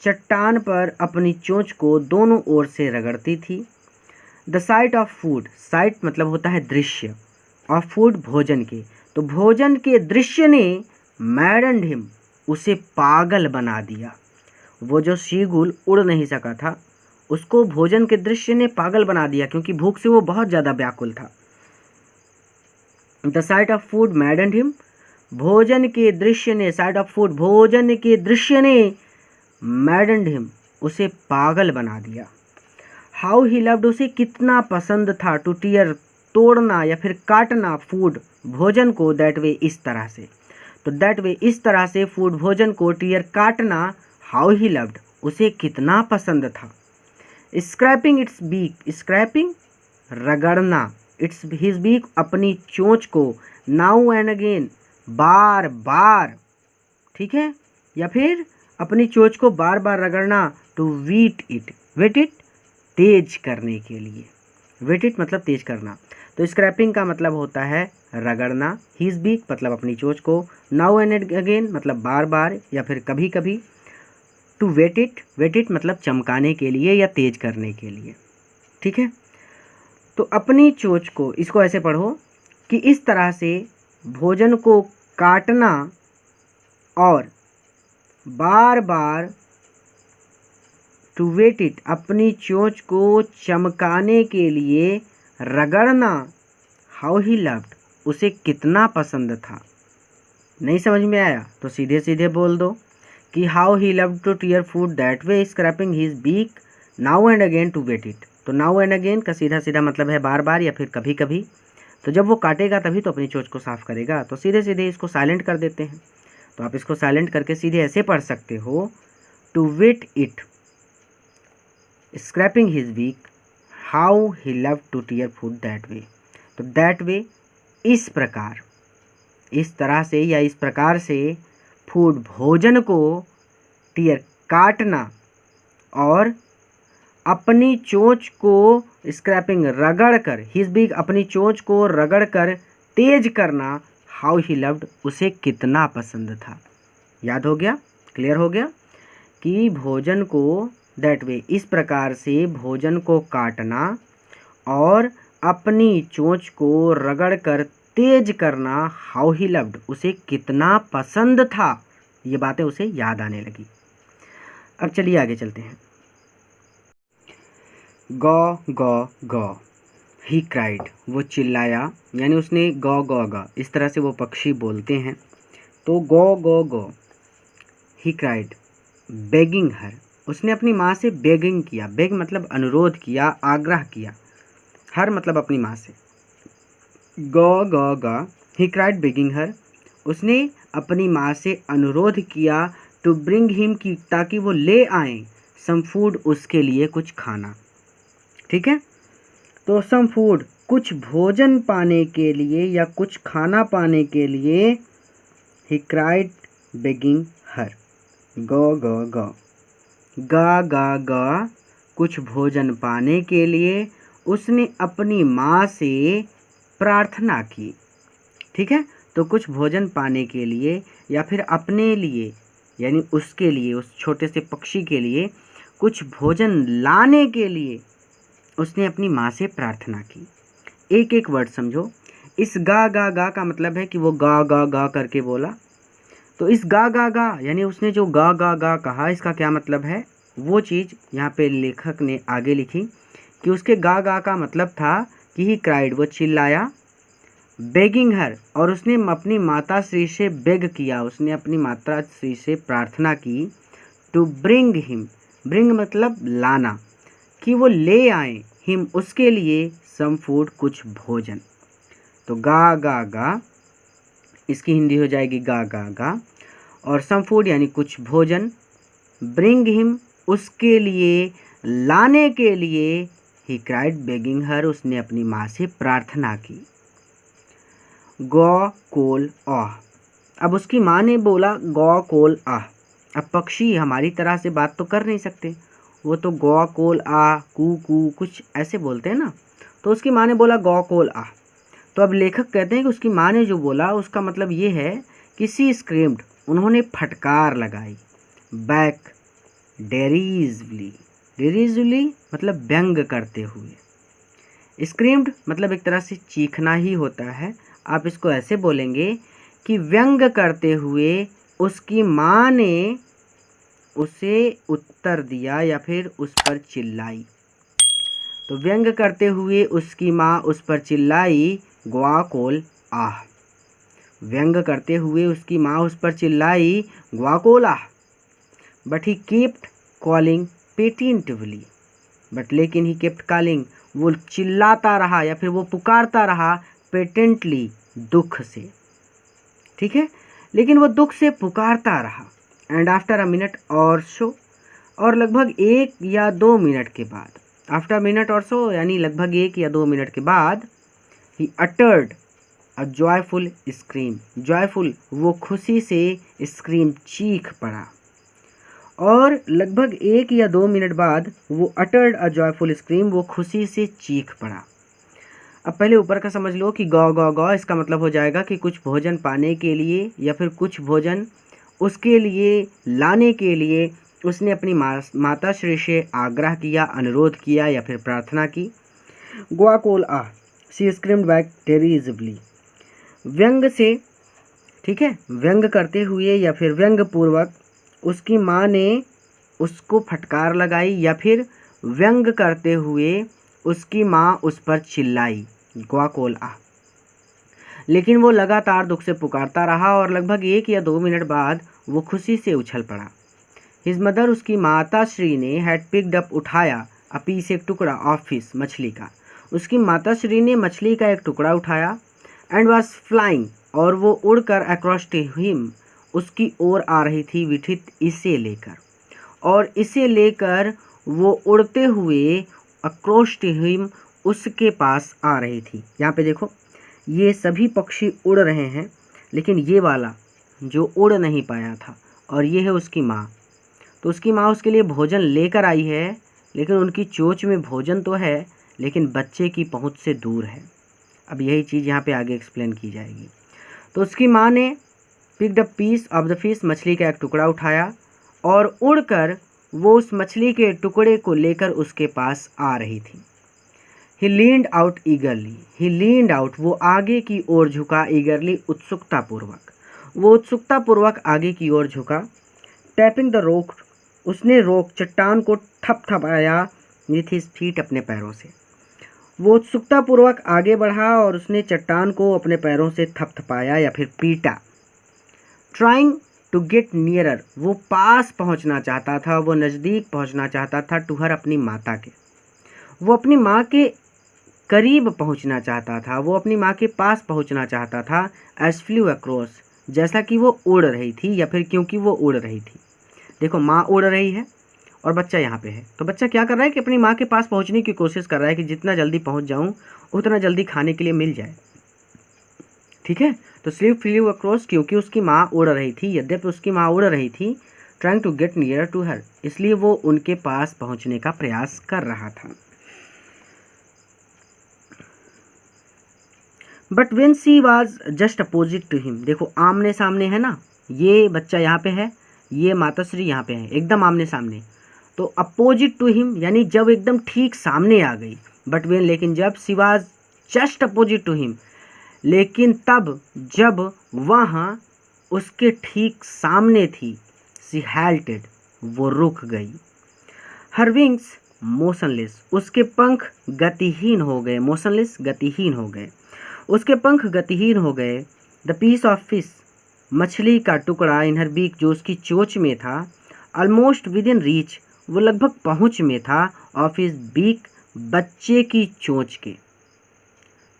चट्टान पर अपनी चोंच को दोनों ओर से रगड़ती थी। The site of food, site मतलब होता है दृश्य, ऑफ फूड भोजन के, तो भोजन के दृश्य ने मैडन्ड हिम, उसे पागल बना दिया। वो जो शीगुल उड़ नहीं सका था उसको भोजन के दृश्य ने पागल बना दिया, क्योंकि भूख से वो बहुत ज़्यादा व्याकुल था। The site of food मैडन्ड him, भोजन के दृश्य ने, साइट ऑफ फूड भोजन के दृश्य ने मैडन्ड हिम, उसे पागल बना दिया। हाउ ही लव्ड, उसे कितना पसंद था, टू टीयर, तोड़ना या फिर काटना, फूड भोजन को, दैट वे, इस तरह से, तो दैट वे, इस तरह से, फूड भोजन को, टीयर काटना, हाउ ही लव्ड, उसे कितना पसंद था। स्क्रैपिंग इट्स बीक, स्क्रैपिंग रगड़ना, इट्स हिज बीक, अपनी चोंच को, नाउ एंड अगेन, बार बार, ठीक है, या फिर अपनी चोंच को बार बार रगड़ना, to whet it, whet it, तेज करने के लिए, वेट इट मतलब तेज करना। तो स्क्रैपिंग का मतलब होता है रगड़ना, हिज बीक मतलब अपनी चोंच को, नाउ एंड अगेन मतलब बार बार या फिर कभी कभी, to whet it, whet it मतलब चमकाने के लिए या तेज करने के लिए, ठीक है। तो अपनी चोंच को, इसको ऐसे पढ़ो कि इस तरह से भोजन को काटना और बार बार, टू वेट इट, अपनी चोंच को चमकाने के लिए रगड़ना, हाउ ही लव्ड, उसे कितना पसंद था। नहीं समझ में आया तो सीधे सीधे बोल दो कि how he loved to tear food, that way, scraping his beak, now and again, to whet it. तो नाउ एंड अगेन का सीधा सीधा मतलब है बार बार या फिर कभी कभी। तो जब वो काटेगा तभी तो अपनी चोंच को साफ करेगा, तो सीधे सीधे इसको साइलेंट कर देते हैं। तो आप इसको साइलेंट करके सीधे ऐसे पढ़ सकते हो, to whet it, scraping his beak, how he love to tear food, that way. तो दैट वे, इस प्रकार, इस तरह से या इस प्रकार से, फूड भोजन को, टीयर काटना और अपनी चोंच को, स्क्रैपिंग रगड़ कर, हिज बीक अपनी चोंच को रगड़ कर तेज करना, हाउ ही लव्ड, उसे कितना पसंद था। याद हो गया, क्लियर हो गया कि भोजन को, दैट वे, इस प्रकार से भोजन को काटना और अपनी चोंच को रगड़ कर तेज करना, हाउ ही लव्ड, उसे कितना पसंद था। ये बातें उसे याद आने लगी। अब चलिए आगे चलते हैं। गौ गौ गौ, ही क्राइड, वो चिल्लाया, यानी उसने गौ गौ गा, इस तरह से वो पक्षी बोलते हैं। तो गौ गौ गौ, ही क्राइड, बेगिंग हर, उसने अपनी माँ से बेगिंग किया, बेग मतलब अनुरोध किया, आग्रह किया, हर मतलब अपनी माँ से। गौ गौ गा, ही क्राइड बेगिंग हर, उसने अपनी माँ से अनुरोध किया, टू ब्रिंग हिम, की ताकि वो ले आए, सम फूड, उसके लिए कुछ खाना, ठीक है। तो सम फूड, कुछ भोजन पाने के लिए या कुछ खाना पाने के लिए, ही क्राइड बेगिंग हर, गौ गौ गौ, गा गा गा, कुछ भोजन पाने के लिए उसने अपनी माँ से प्रार्थना की, ठीक है। तो कुछ भोजन पाने के लिए या फिर अपने लिए, यानी उसके लिए, उस छोटे से पक्षी के लिए कुछ भोजन लाने के लिए उसने अपनी माँ से प्रार्थना की। एक एक वर्ड समझो। इस गा गा का मतलब है कि वो गा गा गा करके बोला। तो इस गा गा यानी उसने जो गा गा कहा, इसका क्या मतलब है, वो चीज़ यहाँ पे लेखक ने आगे लिखी कि उसके गा का मतलब था कि ही क्राइड, वो चिल्लाया, बेगिंग हर, और उसने अपनी माता श्री से बेग किया, उसने अपनी माता श्री से प्रार्थना की, टू ब्रिंग हिम, ब्रिंग मतलब लाना, कि वो ले आए, हिम उसके लिए, सम फूड कुछ भोजन। तो गा इसकी हिंदी हो जाएगी गा, और सम फूड यानी कुछ भोजन, ब्रिंग हिम उसके लिए, लाने के लिए, ही क्राइड बेगिंग हर, उसने अपनी माँ से प्रार्थना की। गौ कोल आह, अब उसकी माँ ने बोला गौ कोल आह। अब पक्षी हमारी तरह से बात तो कर नहीं सकते, वो तो गौ कोल आ, कू कू कुछ ऐसे बोलते हैं ना। तो उसकी माँ ने बोला गौ कोल आ। तो अब लेखक कहते हैं कि उसकी माँ ने जो बोला उसका मतलब ये है कि सी स्क्रीम्ड, उन्होंने फटकार लगाई, बैक डेरिजवली, डेरिजवली मतलब व्यंग करते हुए। स्क्रीम्ड मतलब एक तरह से चीखना ही होता है। आप इसको ऐसे बोलेंगे कि व्यंग करते हुए उसकी माँ ने उसे उत्तर दिया या फिर उस पर चिल्लाई। तो व्यंग करते हुए उसकी माँ उस पर चिल्लाई, ग्वाकोल आह। व्यंग करते हुए उसकी माँ उस पर चिल्लाई, ग्वाकोल आह। But he kept calling plaintively, but लेकिन ही केप्ट कॉलिंग, वो चिल्लाता रहा या फिर वो पुकारता रहा, पेटेंटली दुख से, ठीक है, लेकिन वो दुख से पुकारता रहा। एंड आफ्टर अ मिनट और सो, और लगभग 1 या 2 मिनट के बाद, आफ्टर मिनट और सो यानी लगभग 1 या 2 मिनट के बाद, he uttered a joyful scream, joyful वो खुशी से स्क्रीम चीख पड़ा। और लगभग 1 या 2 मिनट बाद वो अटर्ड अ जॉयफुल स्क्रीम, वो खुशी से चीख पड़ा। अब पहले ऊपर का समझ लो कि गौ गौ गौ, इसका मतलब हो जाएगा कि कुछ भोजन पाने के लिए या फिर कुछ भोजन उसके लिए लाने के लिए उसने अपनी माता श्री से आग्रह किया, अनुरोध किया या फिर प्रार्थना की। ग्वाकोल आह, शी स्क्रीम्ड बैक टेरिजबली, व्यंग से, ठीक है, व्यंग करते हुए या फिर व्यंग पूर्वक उसकी माँ ने उसको फटकार लगाई या फिर व्यंग करते हुए उसकी माँ उस पर चिल्लाई, ग्वाकोल आह। लेकिन वो लगातार दुख से पुकारता रहा और लगभग 1 या 2 मिनट बाद वो खुशी से उछल पड़ा। हिज मदर, उसकी माता श्री ने, हैड पिक्ड अप उठाया, अ पीस एक टुकड़ा, ऑफ फिश मछली का, उसकी माता श्री ने मछली का एक टुकड़ा उठाया। एंड वॉज फ्लाइंग, और वो उड़कर अक्रॉस टू हिम, उसकी ओर आ रही थी, विथ इट, इसे लेकर, और इसे लेकर वो उड़ते हुए अक्रॉस टू हिम, उसके पास आ रही थी। यहाँ पे देखो ये सभी पक्षी उड़ रहे हैं, लेकिन ये वाला जो उड़ नहीं पाया था, और ये है उसकी माँ। तो उसकी माँ उसके लिए भोजन लेकर आई है, लेकिन उनकी चोंच में भोजन तो है लेकिन बच्चे की पहुँच से दूर है। अब यही चीज़ यहाँ पे आगे एक्सप्लेन की जाएगी। तो उसकी माँ ने picked a piece of the fish, मछली का एक टुकड़ा उठाया और उड़कर वो उस मछली के टुकड़े को लेकर उसके पास आ रही थी। ही लीन्ड आउट ईगरली, ही लीन्ड आउट, वो आगे की ओर झुका, ईगरली उत्सुकतापूर्वक, वो उत्सुकतापूर्वक आगे की ओर झुका। टैपिंग द रॉक, उसने रॉक चट्टान को थपथपाया विथ हिज फीट, अपने पैरों से। वो उत्सुकतापूर्वक आगे बढ़ा और उसने चट्टान को अपने पैरों से थपथपाया या फिर पीटा। ट्राइंग टू गेट नियरर, वो पास पहुंचना चाहता था, वो नज़दीक पहुंचना चाहता था, टू हर, अपनी माता के, वो अपनी माँ के करीब पहुंचना चाहता था, वो अपनी माँ के पास पहुंचना चाहता था। एज फ्लू अक्रॉस, जैसा कि वो उड़ रही थी या फिर क्योंकि वो उड़ रही थी। देखो माँ उड़ रही है और बच्चा यहाँ पे है, तो बच्चा क्या कर रहा है कि अपनी माँ के पास पहुँचने की कोशिश कर रहा है कि जितना जल्दी पहुँच जाऊँ उतना जल्दी खाने के लिए मिल जाए, ठीक है। तो स्लीप फ्लू अक्रॉस, क्योंकि उसकी माँ उड़ रही थी, यद्यपि उसकी माँ उड़ रही थी, trying to get near to her, इसलिए वो उनके पास पहुँचने का प्रयास कर रहा था। But when she was just opposite to him, देखो आमने सामने है ना, ये बच्चा यहाँ पे है, ये माताश्री यहाँ पे है, एकदम आमने सामने। तो अपोजिट टू हिम यानी जब एकदम ठीक सामने आ गई। बट वेन, लेकिन जब, she was just opposite to him, लेकिन तब जब वहाँ उसके ठीक सामने थी, सी हेल्टेड, वो रुक गई। हर विंग्स मोशनलेस, उसके पंख गतिहीन हो गए, मोशनलेस गतिहीन हो गए, उसके पंख गतिहीन हो गए। द पीस ऑफ फिश, मछली का टुकड़ा, इन हर बीक, जो उसकी चोंच में था, ऑलमोस्ट विद इन रीच, वो लगभग पहुँच में था, ऑफ हिज बीक, बच्चे की चोंच के।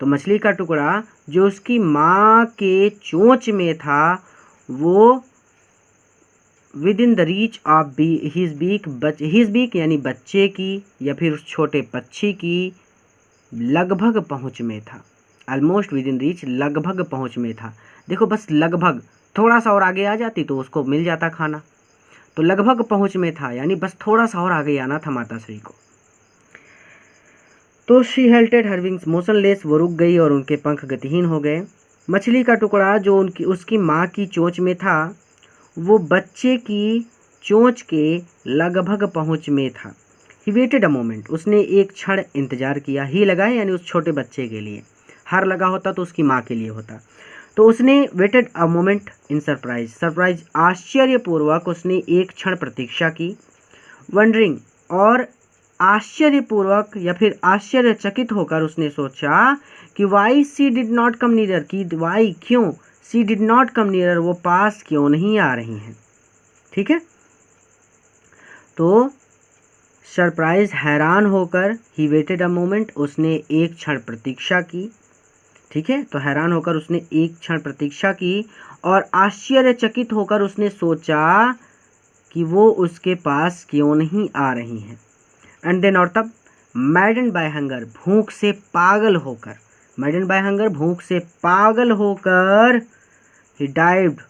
तो मछली का टुकड़ा जो उसकी माँ के चोंच में था, वो within the reach of his beak, his beak यानी बच्चे की या फिर उस छोटे पक्षी की लगभग पहुँच में था। ऑलमोस्ट विद इन रीच, लगभग पहुँच में था। देखो बस लगभग, थोड़ा सा और आगे आ जाती तो उसको मिल जाता खाना, तो लगभग पहुँच में था यानी बस थोड़ा सा और आगे आना था माताश्री को। तो शी हेल्टेड हर विंग्स मोशनलेस, वो रुक गई और उनके पंख गतिहीन हो गए। मछली का टुकड़ा जो उसकी माँ की चोंच में था, वो बच्चे की चोंच के लगभग पहुंच में था। ही वेटेड अ मोमेंट, उसने एक क्षण इंतजार किया। ही लगा है यानी उस छोटे बच्चे के लिए, हर लगा होता तो उसकी माँ के लिए होता। तो उसने waited a moment in surprise, surprise आश्चर्यपूर्वक उसने एक क्षण प्रतीक्षा की। वंडरिंग, और आश्चर्यपूर्वक या फिर आश्चर्यचकित होकर उसने सोचा कि why she did not come near, कि वाई क्यों, she did not come near, वो पास क्यों नहीं आ रही हैं। ठीक है, तो सरप्राइज हैरान होकर, ही वेटेड अ मोमेंट, उसने एक क्षण प्रतीक्षा की। ठीक है, तो हैरान होकर उसने एक क्षण प्रतीक्षा की और आश्चर्यचकित होकर उसने सोचा कि वो उसके पास क्यों नहीं आ रही हैं। एंड देन, और तब, मैडन बाय हंगर, भूख से पागल होकर, मैडन बाय हंगर, भूख से पागल होकर, he dived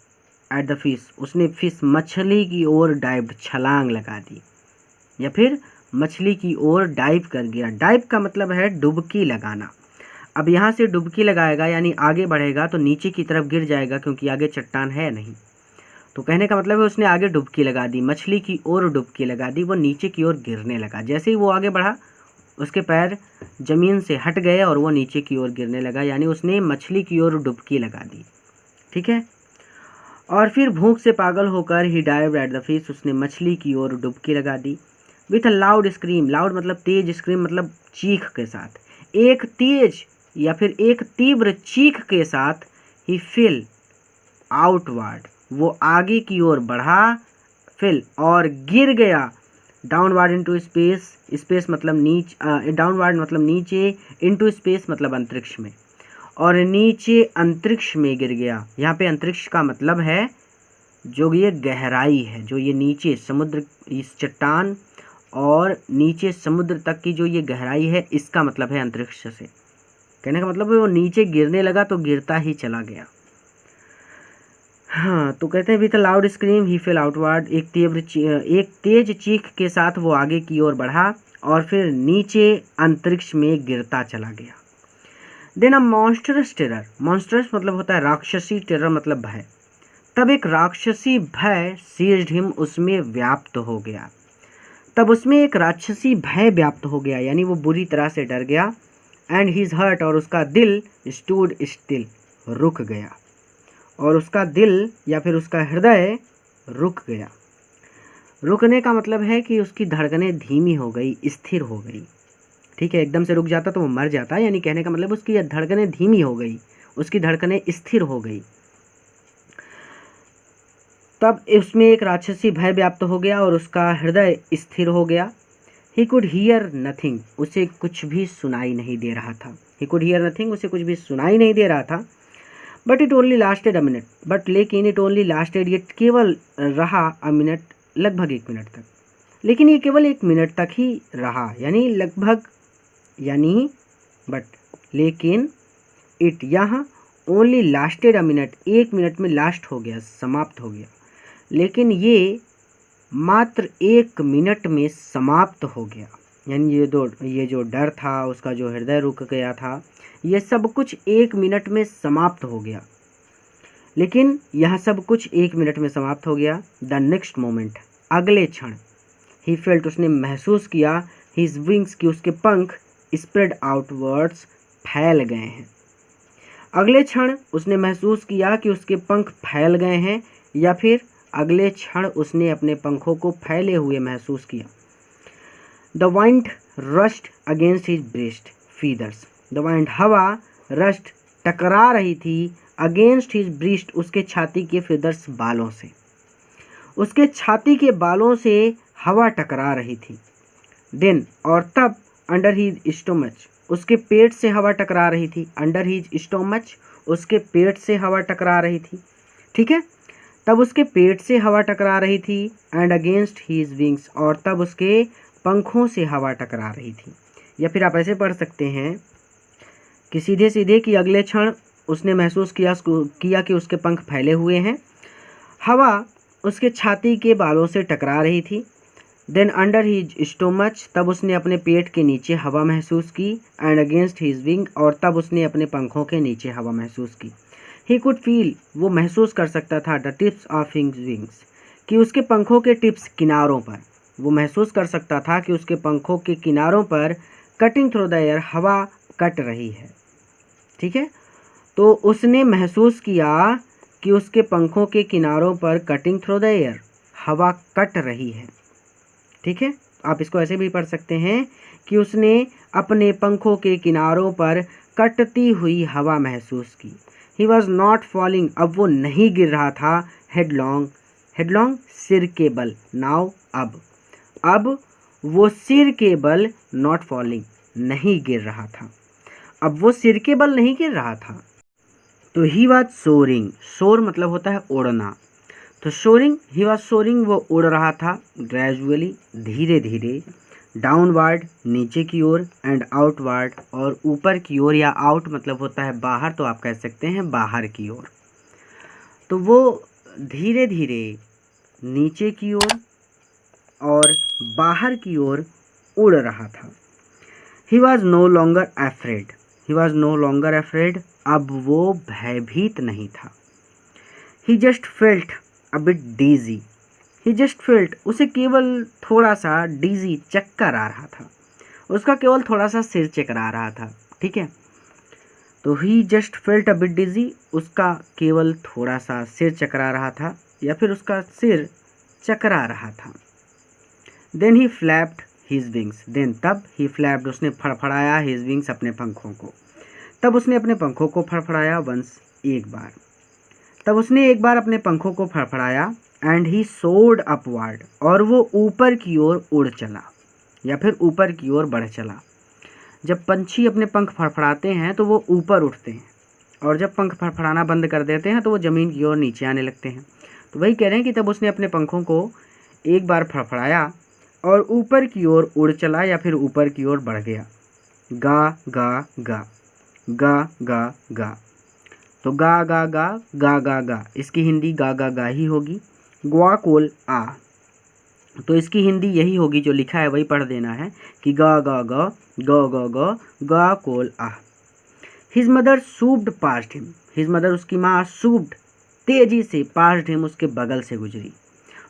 at the fish, उसने फिश, मछली की ओर डाइव्ड, छलांग लगा दी या फिर मछली की ओर डाइव कर गया। डाइव का मतलब है डुबकी लगाना। अब यहाँ से डुबकी लगाएगा यानी आगे बढ़ेगा तो नीचे की तरफ गिर जाएगा, क्योंकि आगे चट्टान है नहीं। तो कहने का मतलब है उसने आगे डुबकी लगा दी, मछली की ओर डुबकी लगा दी, वो नीचे की ओर गिरने लगा। जैसे ही वो आगे बढ़ा उसके पैर ज़मीन से हट गए और वो नीचे की ओर गिरने लगा, यानी उसने मछली की ओर डुबकी लगा दी। ठीक है, और फिर भूख से पागल होकर, he dived at the fish, उसने मछली की ओर डुबकी लगा दी। With a loud scream, loud मतलब तेज, स्क्रीम मतलब चीख के साथ, एक तेज या फिर एक तीव्र चीख के साथ, ही फिल आउटवर्ड, वो आगे की ओर बढ़ा, फिल और गिर गया, डाउनवर्ड इनटू स्पेस, स्पेस मतलब नीचे, डाउनवर्ड मतलब नीचे, इनटू स्पेस मतलब अंतरिक्ष में, और नीचे अंतरिक्ष में गिर गया। यहाँ पे अंतरिक्ष का मतलब है जो ये गहराई है, जो ये नीचे समुद्र, इस चट्टान और नीचे समुद्र तक की जो ये गहराई है, इसका मतलब है अंतरिक्ष से। कहने का मतलब है वो नीचे गिरने लगा तो गिरता ही चला गया। हाँ, तो कहते हैं with a loud scream he fail outward, एक तेज चीख के साथ वो आगे की ओर बढ़ा और फिर नीचे अंतरिक्ष में गिरता चला गया। देन अ मॉन्स्टरस टेरर, मॉन्स्टरस मतलब होता है राक्षसी, टेरर मतलब भय। तब एक राक्षसी भय सीज्ड हिम, उसमें व्याप्त हो गया। तब उसमें एक राक्षसी भय व्याप्त हो गया, यानी वो बुरी तरह से डर गया। एंड हिज हर्ट, और उसका दिल, स्टूड स्टिल, रुक गया, और उसका दिल या फिर उसका हृदय रुक गया। रुकने का मतलब है कि उसकी धड़कनें धीमी हो गई, स्थिर हो गई। ठीक है, एकदम से रुक जाता तो वो मर जाता, यानी कहने का मतलब उसकी धड़कनें धीमी हो गई, उसकी धड़कनें स्थिर हो गई। तब उसमें एक राक्षसी भय व्याप्त हो गया और उसका हृदय स्थिर हो गया। ही कुड हियर नथिंग, उसे कुछ भी सुनाई नहीं दे रहा था। ही कुड हियर नथिंग, उसे कुछ भी सुनाई नहीं दे रहा था। But it only lasted a minute, but लेकिन इट ओनली लास्टेड, ये केवल रहा अ मिनट, लगभग 1 मिनट तक। लेकिन ये केवल 1 मिनट तक ही रहा, यानी लगभग, यानी बट, लेकिन, इट यहाँ only lasted a minute, 1 minute में लास्ट हो गया, समाप्त हो गया। लेकिन ये मात्र 1 मिनट में समाप्त हो गया, यानी ये जो डर था, उसका जो हृदय रुक गया था, ये सब कुछ 1 मिनट में समाप्त हो गया। लेकिन यह सब कुछ 1 मिनट में समाप्त हो गया। द नेक्स्ट मोमेंट, अगले क्षण, ही फेल्ट, उसने महसूस किया, हिज विंग्स, की उसके पंख, स्प्रेड आउटवर्ड्स, फैल गए हैं। अगले क्षण उसने महसूस किया कि उसके पंख फैल गए हैं, या फिर अगले क्षण उसने अपने पंखों को फैले हुए महसूस किया। The wind rushed against his breast feathers, the wind, हवा, रश्ड, टकरा रही थी, अगेंस्ट हिज ब्रेस्ट, उसके छाती के फीदर्स, बालों से, उसके छाती के बालों से हवा टकरा रही थी। देन, और तब, अंडर हिज स्टोमच, उसके पेट से हवा टकरा रही थी। अंडर हिज स्टोमच, उसके पेट से हवा टकरा रही थी। ठीक है, तब उसके पेट से हवा टकरा रही थी। एंड अगेंस्ट हीज विंग्स, और तब उसके पंखों से हवा टकरा रही थी। या फिर आप ऐसे पढ़ सकते हैं कि सीधे सीधे कि अगले क्षण उसने महसूस किया कि उसके पंख फैले हुए हैं, हवा उसके छाती के बालों से टकरा रही थी। देन अंडर हीज स्टोमच, तब उसने अपने पेट के नीचे हवा महसूस की। एंड अगेंस्ट हीज विंग, और तब उसने अपने पंखों के नीचे हवा महसूस की। ही कुड फील, वो महसूस कर सकता था, the tips of his wings, कि उसके पंखों के टिप्स किनारों पर, वो महसूस कर सकता था कि उसके पंखों के किनारों पर कटिंग थ्रू द एयर हवा कट रही है। ठीक है, तो उसने महसूस किया कि उसके पंखों के किनारों पर कटिंग थ्रू द एयर हवा कट रही है। ठीक है, आप इसको ऐसे भी पढ़ सकते हैं कि उसने अपने पंखों के किनारों पर कटती हुई हवा महसूस की। ही वॉज नॉट फॉलिंग, अब वो नहीं गिर रहा था। हेडलॉन्ग, हेडलॉन्ग सिर के बल, नाउ अब वो सिर के बल, नॉट फॉलिंग नहीं गिर रहा था, अब वो सिर के बल नहीं गिर रहा था। तो ही वॉज सोरिंग, सोर मतलब होता है उड़ना, तो सोरिंग, ही वॉज सोरिंग वो उड़ रहा था, ग्रेजुअली धीरे धीरे, डाउनवर्ड नीचे की ओर, एंड आउटवर्ड और ऊपर की ओर, या आउट मतलब होता है बाहर, तो आप कह सकते हैं बाहर की ओर। तो वो धीरे धीरे नीचे की ओर और बाहर की ओर उड़ रहा था। He was no longer afraid, he was no longer afraid, अब वो भयभीत नहीं था। He just felt a bit dizzy, he just felt, उसे केवल थोड़ा सा डीजी, चक्कर आ रहा था, उसका केवल थोड़ा सा सिर चकरा रहा था। ठीक है, तो he just felt a bit dizzy, उसका केवल थोड़ा सा सिर चकरा रहा था या फिर उसका सिर चकरा रहा था। Then he flapped his wings, then तब ही फ्लैप्ड, उसने फड़फड़ाया, हिज विंग्स अपने पंखों को, तब उसने अपने पंखों को फड़फड़ाया, वंस एक बार, तब उसने एक बार अपने पंखों को फड़फड़ाया, एंड ही सोर्ड अपवर्ड, और वो ऊपर की ओर उड़ चला या फिर ऊपर की ओर बढ़ चला। जब पंछी अपने पंख फड़फड़ाते हैं तो वो ऊपर उठते हैं, और जब पंख फड़फड़ाना बंद कर देते हैं तो वो ज़मीन की ओर नीचे आने लगते हैं। तो वही कह रहे हैं कि तब उसने अपने पंखों को एक बार फड़फड़ाया और ऊपर की ओर उड़ चला या फिर ऊपर की ओर बढ़ गया। गा गा गा, गा गा गा, तो गा गा गा गा गा गा, इसकी हिंदी गा गा गा ही होगी। ग्वा कोल आ, तो इसकी हिंदी यही होगी, जो लिखा है वही पढ़ देना है कि गा गा गा गा गा गा गा कोल आ। His mother swooped past him, his mother, उसकी माँ, सूब्ड तेजी से, पास्ट हिम उसके बगल से गुजरी,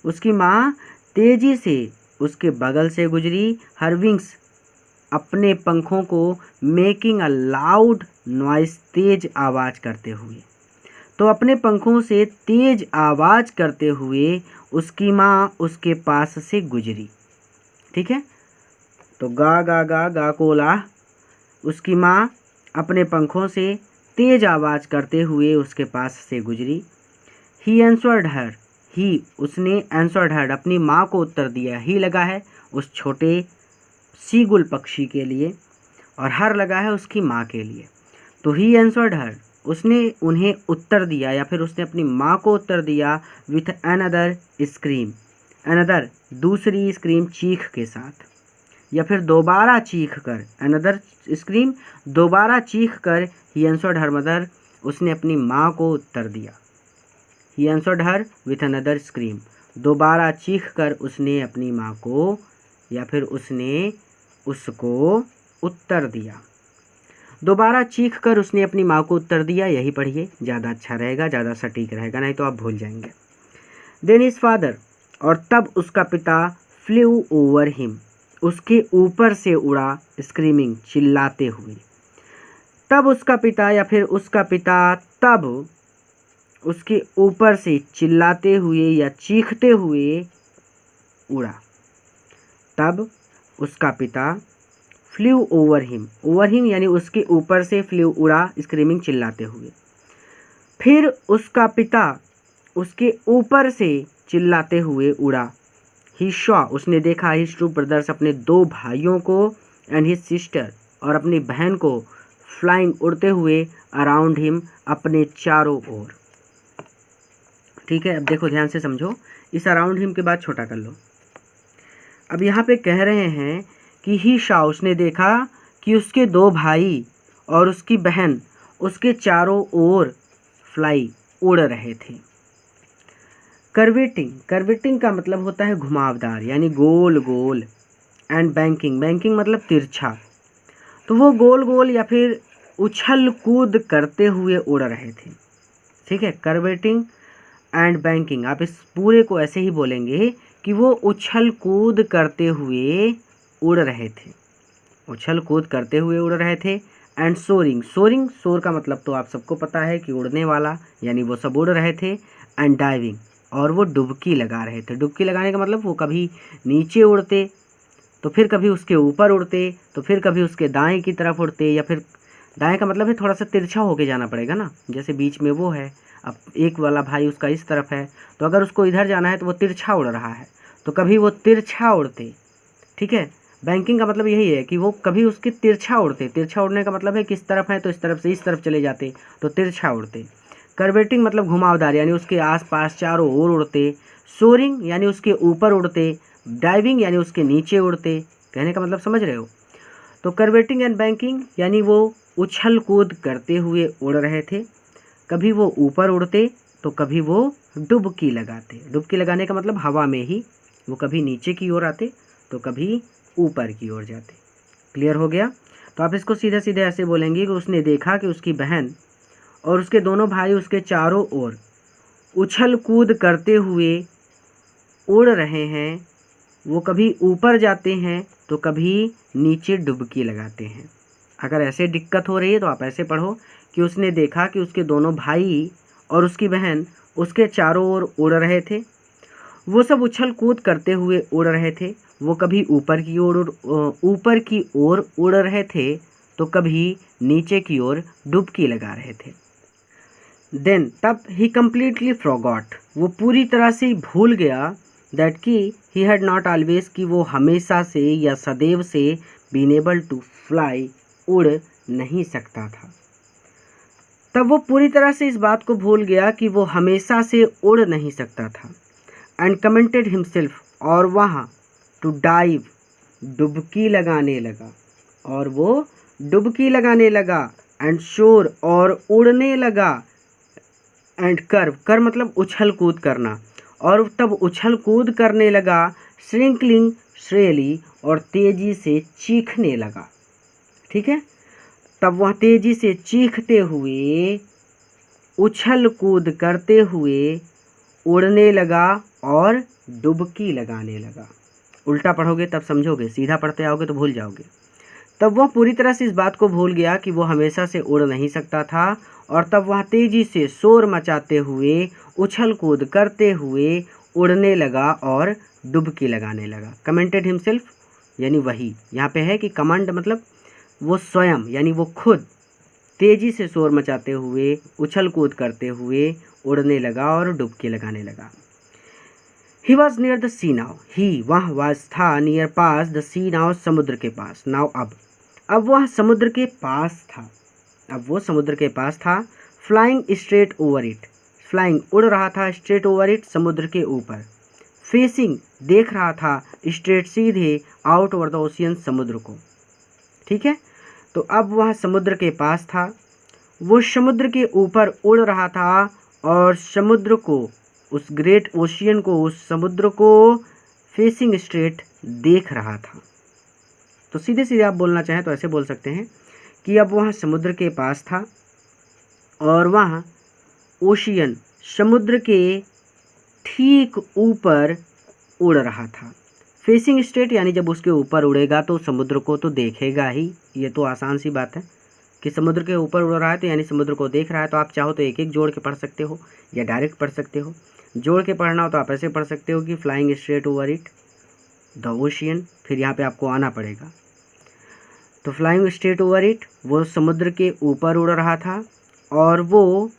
उसकी माँ तेजी से उसके बगल से गुजरी। हर विंग्स, अपने पंखों को, मेकिंग अ लाउड नॉइस, तेज आवाज़ करते हुए, तो अपने पंखों से तेज आवाज़ करते हुए उसकी माँ उसके पास से गुजरी। ठीक है, तो गा गा गा गा कोला, उसकी माँ अपने पंखों से तेज आवाज़ करते हुए उसके पास से गुजरी। ही एंसवर्ड हर, ही, उसने, एंसवर्ड हर, अपनी माँ को उत्तर दिया। ही लगा है उस छोटे सीगुल पक्षी के लिए और हर लगा है उसकी माँ के लिए। तो ही एंसवर्ड हर, उसने उन्हें उत्तर दिया या फिर उसने अपनी माँ को उत्तर दिया, विथ अनदर स्क्रीम, अनदर दूसरी स्क्रीम, चीख के साथ, या फिर दोबारा चीख कर, अनदर स्क्रीम दोबारा चीख कर। ही एंसवर्ड हर मदर, उसने अपनी माँ को उत्तर दिया। ही एंसवर्ड हर विथ अनदर स्क्रीम, दोबारा चीख कर उसने अपनी माँ को या फिर उसने उसको उत्तर दिया। दोबारा चीख कर उसने अपनी माँ को उत्तर दिया, यही पढ़िए, ज़्यादा अच्छा रहेगा, ज़्यादा सटीक रहेगा, नहीं तो आप भूल जाएंगे। देन हिज फादर, और तब उसका पिता, फ्ल्यू ओवर हिम, उसके ऊपर से उड़ा, स्क्रीमिंग, चिल्लाते हुए, तब उसका पिता या फिर उसका पिता तब उसके ऊपर से चिल्लाते हुए या चीखते हुए उड़ा, तब उसका पिता, flew over him, over him यानी उसके ऊपर से, फ्ल्यू उड़ा, स्क्रीमिंग चिल्लाते हुए, फिर उसका पिता उसके ऊपर से चिल्लाते हुए उड़ा। ही शॉ, उसने देखा, हिज टू ब्रदर्स, अपने दो भाइयों को, एंड हिज सिस्टर, और अपनी बहन को, फ्लाइंग, उड़ते हुए, अराउंड हिम, अपने चारों ओर। ठीक है, अब देखो ध्यान से समझो, इस अराउंड हिम के बाद छोटा कर लो। अब यहाँ पे कह रहे हैं कि ही शॉ, उसने देखा कि उसके दो भाई और उसकी बहन उसके चारों ओर फ्लाई, उड़ रहे थे। कर्वेटिंग, कर्वेटिंग का मतलब होता है घुमावदार, यानी गोल गोल, एंड बैंकिंग, बैंकिंग मतलब तिरछा, तो वो गोल गोल या फिर उछल कूद करते हुए उड़ रहे थे। ठीक है, कर्वेटिंग एंड बैंकिंग, आप इस पूरे को ऐसे ही बोलेंगे कि वो उछल कूद करते हुए उड़ रहे थे, उछल कूद करते हुए उड़ रहे थे। एंड सोरिंग, सोरिंग शोर का मतलब तो आप सबको पता है कि उड़ने वाला, यानी वो सब उड़ रहे थे। एंड डाइविंग, और वो डुबकी लगा रहे थे। डुबकी लगाने का मतलब वो कभी नीचे उड़ते तो फिर कभी उसके ऊपर उड़ते तो फिर कभी उसके दाएं की तरफ उड़ते, या फिर दाएं का मतलब है थोड़ा सा तिरछा होके जाना पड़ेगा ना, जैसे बीच में वो है, अब एक वाला भाई उसका इस तरफ है, तो अगर उसको इधर जाना है तो वो तिरछा उड़ रहा है, तो कभी वो तिरछा उड़ते। ठीक है, बैंकिंग का मतलब यही है कि वो कभी उसके तिरछा उड़ते, तिरछा उड़ने का मतलब है किस तरफ है तो इस तरफ से इस तरफ चले जाते, तो तिरछा उड़ते। कर्वेटिंग मतलब घुमावदार, यानी उसके आसपास चारों ओर उड़ते। सोरिंग यानी उसके ऊपर उड़ते। डाइविंग यानी उसके नीचे उड़ते। कहने का मतलब समझ रहे हो। तो कर्वेटिंग एंड बैंकिंग यानी वो उछल कूद करते हुए उड़ रहे थे, कभी वो ऊपर उड़ते तो कभी वो डुबकी लगाते। डुबकी लगाने का मतलब हवा में ही, वो कभी नीचे की ओर आते तो कभी ऊपर की ओर जाते। क्लियर हो गया। तो आप इसको सीधे सीधे ऐसे बोलेंगे कि उसने देखा कि उसकी बहन और उसके दोनों भाई उसके चारों ओर उछल कूद करते हुए उड़ रहे हैं, वो कभी ऊपर जाते हैं तो कभी नीचे डुबकी लगाते हैं। अगर ऐसे दिक्कत हो रही है तो आप ऐसे पढ़ो कि उसने देखा कि उसके दोनों भाई और उसकी बहन उसके चारों ओर उड़ रहे थे, वो सब उछल कूद करते हुए उड़ रहे थे, वो कभी ऊपर की ओर उड़ रहे थे तो कभी नीचे की ओर डुबकी लगा रहे थे। देन तब ही कम्प्लीटली फॉरगॉट, वो पूरी तरह से भूल गया दैट कि ही हैड नॉट ऑलवेज, कि वो हमेशा से या सदैव से बीन एबल टू फ्लाई, उड़ नहीं सकता था। तब वो पूरी तरह से इस बात को भूल गया कि वो हमेशा से उड़ नहीं सकता था। एंड कमेंटेड हिमसेल्फ, और वहाँ टू डाइव, डुबकी लगाने लगा, और वो डुबकी लगाने लगा। एंड शोर, और उड़ने लगा। एंड कर्व, कर मतलब उछल कूद करना, और तब उछल कूद करने लगा। श्रिंकलिंग श्रेली, और तेजी से चीखने लगा। ठीक है, तब वह तेजी से चीखते हुए, उछल कूद करते हुए उड़ने लगा और डुबकी लगाने लगा। उल्टा पढ़ोगे तब समझोगे, सीधा पढ़ते आओगे तो भूल जाओगे। तब वह पूरी तरह से इस बात को भूल गया कि वो हमेशा से उड़ नहीं सकता था, और तब वह तेजी से शोर मचाते हुए, उछल कूद करते हुए उड़ने लगा और डुबकी लगाने लगा। कमेंटेड हिमसेल्फ यानी वही, यहाँ पे है कि कमांड मतलब वो स्वयं, यानी वो खुद तेजी से शोर मचाते हुए, उछल कूद करते हुए उड़ने लगा और डुबकी लगाने लगा। ही वॉज नियर द सी नाव, ही वह वाज था, नियर पास, द सी नाव समुद्र के पास, नाव अब वह समुद्र के पास था, अब वो समुद्र के पास था। Flying straight over it, flying उड़ रहा था, स्ट्रेट ओवर इट समुद्र के ऊपर। फेसिंग देख रहा था, स्ट्रेट सीधे, आउट ओवर द ओशियन समुद्र को। ठीक है, तो अब वह समुद्र के पास था, वो समुद्र के ऊपर उड़ रहा था, और समुद्र को, उस ग्रेट ओशियन को, उस समुद्र को फेसिंग स्ट्रेट देख रहा था। तो सीधे सीधे आप बोलना चाहें तो ऐसे बोल सकते हैं कि अब वह समुद्र के पास था और वह ओशियन समुद्र के ठीक ऊपर उड़ रहा था। फेसिंग स्ट्रेट यानी जब उसके ऊपर उड़ेगा तो समुद्र को तो देखेगा ही, ये तो आसान सी बात है कि समुद्र के ऊपर उड़ रहा है तो यानी समुद्र को देख रहा है। तो आप चाहो तो एक एक जोड़ के पढ़ सकते हो या डायरेक्ट पढ़ सकते हो। जोड़ के पढ़ना हो तो आप ऐसे पढ़ सकते हो कि flying straight over it the ocean, फिर यहाँ पे आपको आना पड़ेगा। तो फ्लाइंग स्ट्रेट ओवर इट, वो समुद्र के ऊपर उड़ रहा था और वो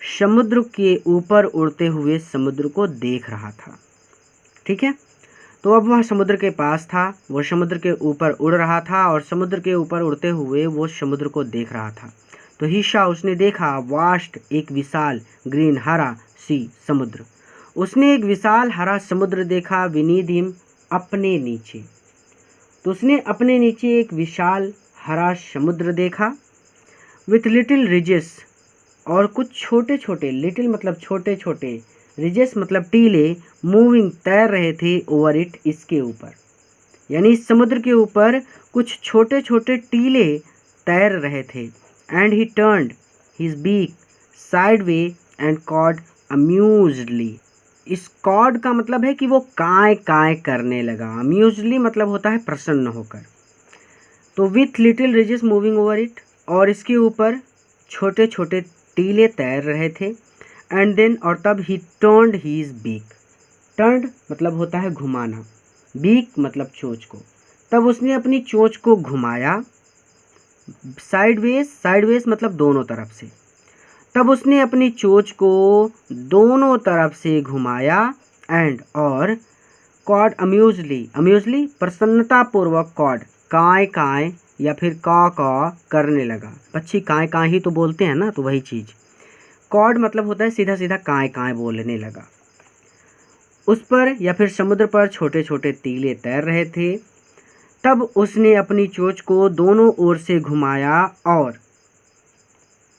समुद्र के ऊपर उड़ते हुए समुद्र को देख रहा था। ठीक है, तो अब वह समुद्र के पास था, वो समुद्र के ऊपर उड़ रहा था और समुद्र के ऊपर उड़ते हुए वो समुद्र को देख रहा था। तो हिशा उसने देखा, वास्ट एक विशाल, ग्रीन हरा, सी समुद्र, उसने एक विशाल हरा समुद्र देखा, विनीद हिम अपने नीचे। तो उसने अपने नीचे एक विशाल हरा समुद्र देखा, विथ लिटिल रिजेस, और कुछ छोटे छोटे, लिटिल मतलब छोटे छोटे, रिजेस मतलब टीले, मूविंग तैर रहे थे, ओवर इट इसके ऊपर, यानी इस समुद्र के ऊपर कुछ छोटे छोटे टीले तैर रहे थे। And he turned his beak sideways and cawed amusedly. इस कॉड का मतलब है कि वो काय काय करने लगा। अम्यूज्डली मतलब होता है प्रसन्न होकर। तो with little ridges moving over it, और इसके ऊपर छोटे छोटे टीले तैर रहे थे। एंड देन, और तब ही टर्न्ड हीज बीक। टर्न्ड मतलब होता है घुमाना, बीक मतलब चोंच को। तब उसने अपनी चोंच को घुमाया, साइडवेज, साइडवेज मतलब दोनों तरफ से। तब उसने अपनी चोंच को दोनों तरफ से घुमाया, एंड और कॉड अम्यूजली, अम्यूजली प्रसन्नतापूर्वक कॉड काय काय या फिर का करने लगा। पक्षी काय काय ही तो बोलते हैं ना, तो वही चीज़। कॉड मतलब होता है सीधा सीधा काय काय बोलने लगा। उस पर या फिर समुद्र पर छोटे छोटे तीले तैर रहे थे। तब उसने अपनी चोंच को दोनों ओर से घुमाया और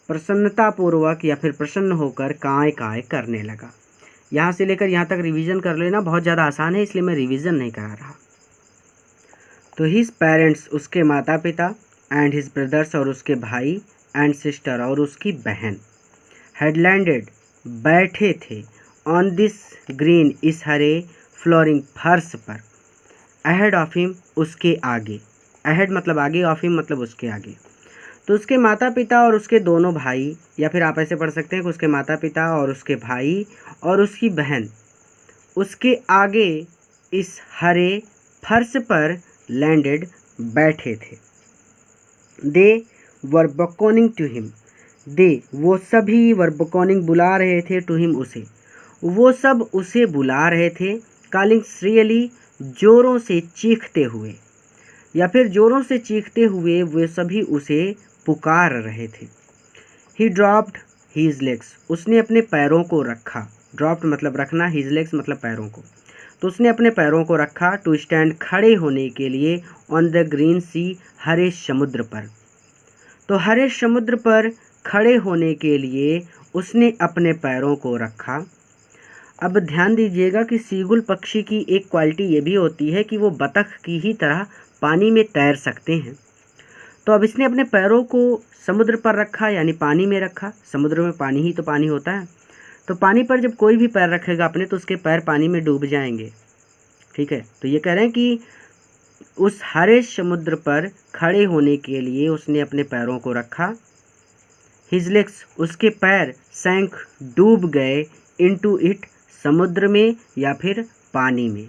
प्रसन्नतापूर्वक या फिर प्रसन्न होकर काय काय करने लगा। यहाँ से लेकर यहाँ तक रिवीजन कर लेना, बहुत ज़्यादा आसान है, इसलिए मैं रिवीजन नहीं करा रहा। तो हिज पेरेंट्स, उसके माता पिता, एंड हिज ब्रदर्स, और उसके भाई, एंड सिस्टर, और उसकी बहन, हैड लैंडेड, बैठे थे, ऑन दिस ग्रीन, इस हरे फ्लोरिंग फर्श पर, अहेड ऑफ हिम, उसके आगे। अहेड मतलब आगे, ऑफ हिम मतलब उसके आगे। तो उसके माता पिता और उसके दोनों भाई, या फिर आप ऐसे पढ़ सकते हैं कि उसके माता पिता और उसके भाई और उसकी बहन उसके आगे इस हरे फर्श पर लैंडेड, बैठे थे। दे वर बकोनिंग टू हिम, दे वो सभी, वर बकोनिंग बुला रहे थे, टू हिम उसे, वो सब उसे बुला रहे थे, कॉलिंग श्रियली जोरों से चीखते हुए, या फिर जोरों से चीखते हुए वे सभी उसे पुकार रहे थे। ही ड्रॉप्ड हीज लेग्स, उसने अपने पैरों को रखा। ड्रॉप्ड मतलब रखना, हीज लेग्स मतलब पैरों को। तो उसने अपने पैरों को रखा, टू स्टैंड खड़े होने के लिए, ऑन द ग्रीन सी, हरे समुद्र पर। तो हरे समुद्र पर खड़े होने के लिए उसने अपने पैरों को रखा। अब ध्यान दीजिएगा कि सीगुल पक्षी की एक क्वालिटी ये भी होती है कि वो बतख की ही तरह पानी में तैर सकते हैं। तो अब इसने अपने पैरों को समुद्र पर रखा, यानी पानी में रखा। समुद्र में पानी ही तो पानी होता है। तो पानी पर जब कोई भी पैर रखेगा अपने, तो उसके पैर पानी में डूब जाएंगे। ठीक है, तो ये कह रहे हैं कि उस हरे समुद्र पर खड़े होने के लिए उसने अपने पैरों को रखा। हिज लेग्स, उसके पैर, सैंक, डूब गए, इनटू इट, समुद्र में या फिर पानी में।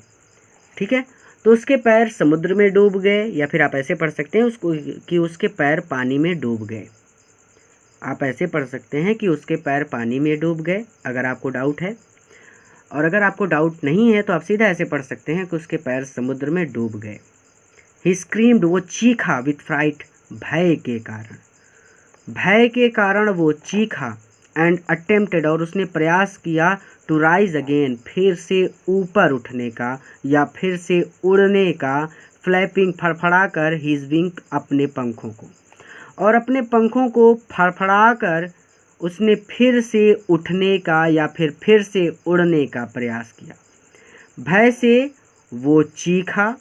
ठीक है, तो उसके पैर समुद्र में डूब गए, या फिर आप ऐसे पढ़ सकते हैं उसको कि उसके पैर पानी में डूब गए। आप ऐसे पढ़ सकते हैं कि उसके पैर पानी में डूब गए, अगर आपको डाउट है। और अगर आपको डाउट नहीं है तो आप सीधा ऐसे पढ़ सकते हैं कि उसके पैर समुद्र में डूब गए। ही स्क्रीम्ड, वो चीखा, विथ फ्राइट, भय के कारण, भय के कारण वो चीखा। एंड अटेम्प्टेड, और उसने प्रयास किया, टू राइज अगेन, फिर से ऊपर उठने का या फिर से उड़ने का, फ्लैपिंग, फड़फड़ा कर, हिज विंग, अपने पंखों को, और अपने पंखों को फड़फड़ा कर उसने फिर से उठने का या फिर से उड़ने का प्रयास किया। भय से वो चीखा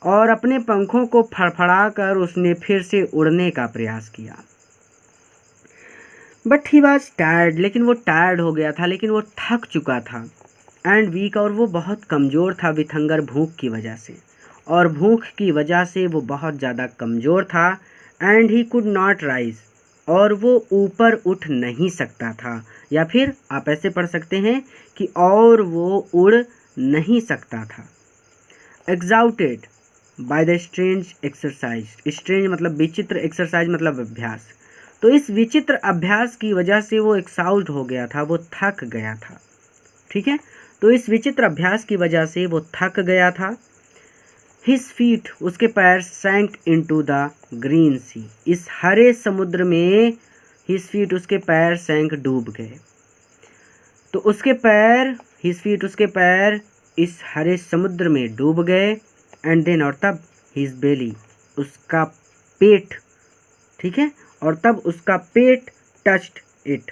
और अपने पंखों को फड़फड़ा कर उसने फिर से उड़ने का प्रयास किया। बट ही वॉज टायर्ड, लेकिन वो टायर्ड हो गया था, लेकिन वो थक चुका था। एंड वीक, और वो बहुत कमज़ोर था, विथ हंगर, भूख की वजह से, और भूख की वजह से वो बहुत ज़्यादा कमज़ोर था। And he could not rise, और वो ऊपर उठ नहीं सकता था, या फिर आप ऐसे पढ़ सकते हैं कि और वो उड़ नहीं सकता था। Exhausted by the strange exercise, strange मतलब विचित्र, एक्सरसाइज मतलब अभ्यास। तो इस विचित्र अभ्यास की वजह से वो एक्साउस्ड हो गया था, वो थक गया था। ठीक है, तो इस विचित्र अभ्यास की वजह से वो थक गया था। हिज फीट, उसके पैर, सैंक इनटू द ग्रीन सी, इस हरे समुद्र में, हिज फीट, उसके पैर, सैंक, डूब गए। तो उसके पैर, हिज फीट, उसके पैर इस हरे समुद्र में डूब गए। एंड देन, और तब, हिज बेली, उसका पेट, ठीक है, और तब उसका पेट, टच्ड इट,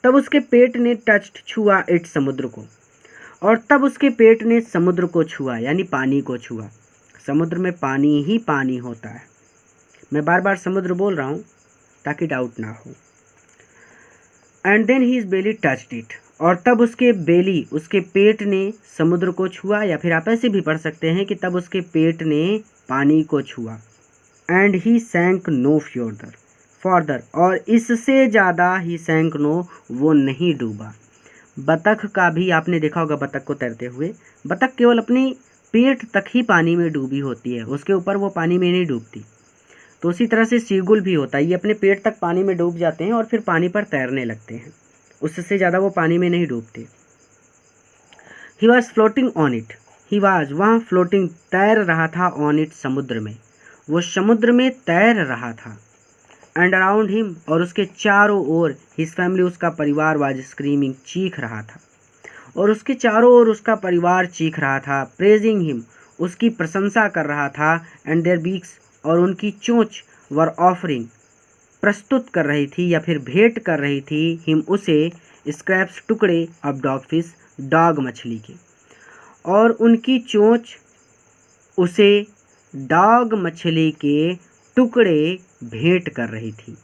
तब उसके पेट ने टच्ड, छुआ, इट, समुद्र को, और तब उसके पेट ने समुद्र को छुआ, यानी पानी को छुआ। समुद्र में पानी ही पानी होता है। मैं बार बार समुद्र बोल रहा हूँ ताकि डाउट ना हो। And then his belly touched it, और तब उसके बेली, उसके पेट ने समुद्र को छुआ, या फिर आप ऐसे भी पढ़ सकते हैं कि तब उसके पेट ने पानी को छुआ। एंड ही सैंक नो फॉर्दर, और इससे ज़्यादा ही सैंक नो, वो नहीं डूबा। बतख का भी आपने देखा होगा, बतख को तैरते हुए, बतख केवल अपनी पेट तक ही पानी में डूबी होती है, उसके ऊपर वो पानी में नहीं डूबती। तो उसी तरह से सीगुल भी होता है, ये अपने पेट तक पानी में डूब जाते हैं और फिर पानी पर तैरने लगते हैं, उससे ज़्यादा वो पानी में नहीं डूबते। He was floating on it, he was, वहाँ फ्लोटिंग, तैर रहा था, ऑन इट, समुद्र में, वो समुद्र में तैर रहा था। एंड अराउंड हिम, और उसके चारों ओर, हिज फैमिली, उसका परिवार, वाज स्क्रीमिंग, चीख रहा था, और उसके चारों ओर उसका परिवार चीख रहा था। प्रेजिंग हिम, उसकी प्रशंसा कर रहा था। एंड देयर बीक्स, और उनकी चोंच, वर ऑफरिंग, प्रस्तुत कर रही थी या फिर भेंट कर रही थी, हिम, उसे, स्क्रैप्स, टुकड़े, ऑफ डॉग फिश, डॉग मछली के, और उनकी चोंच उसे डॉग मछली के टुकड़े भेंट कर रही थी।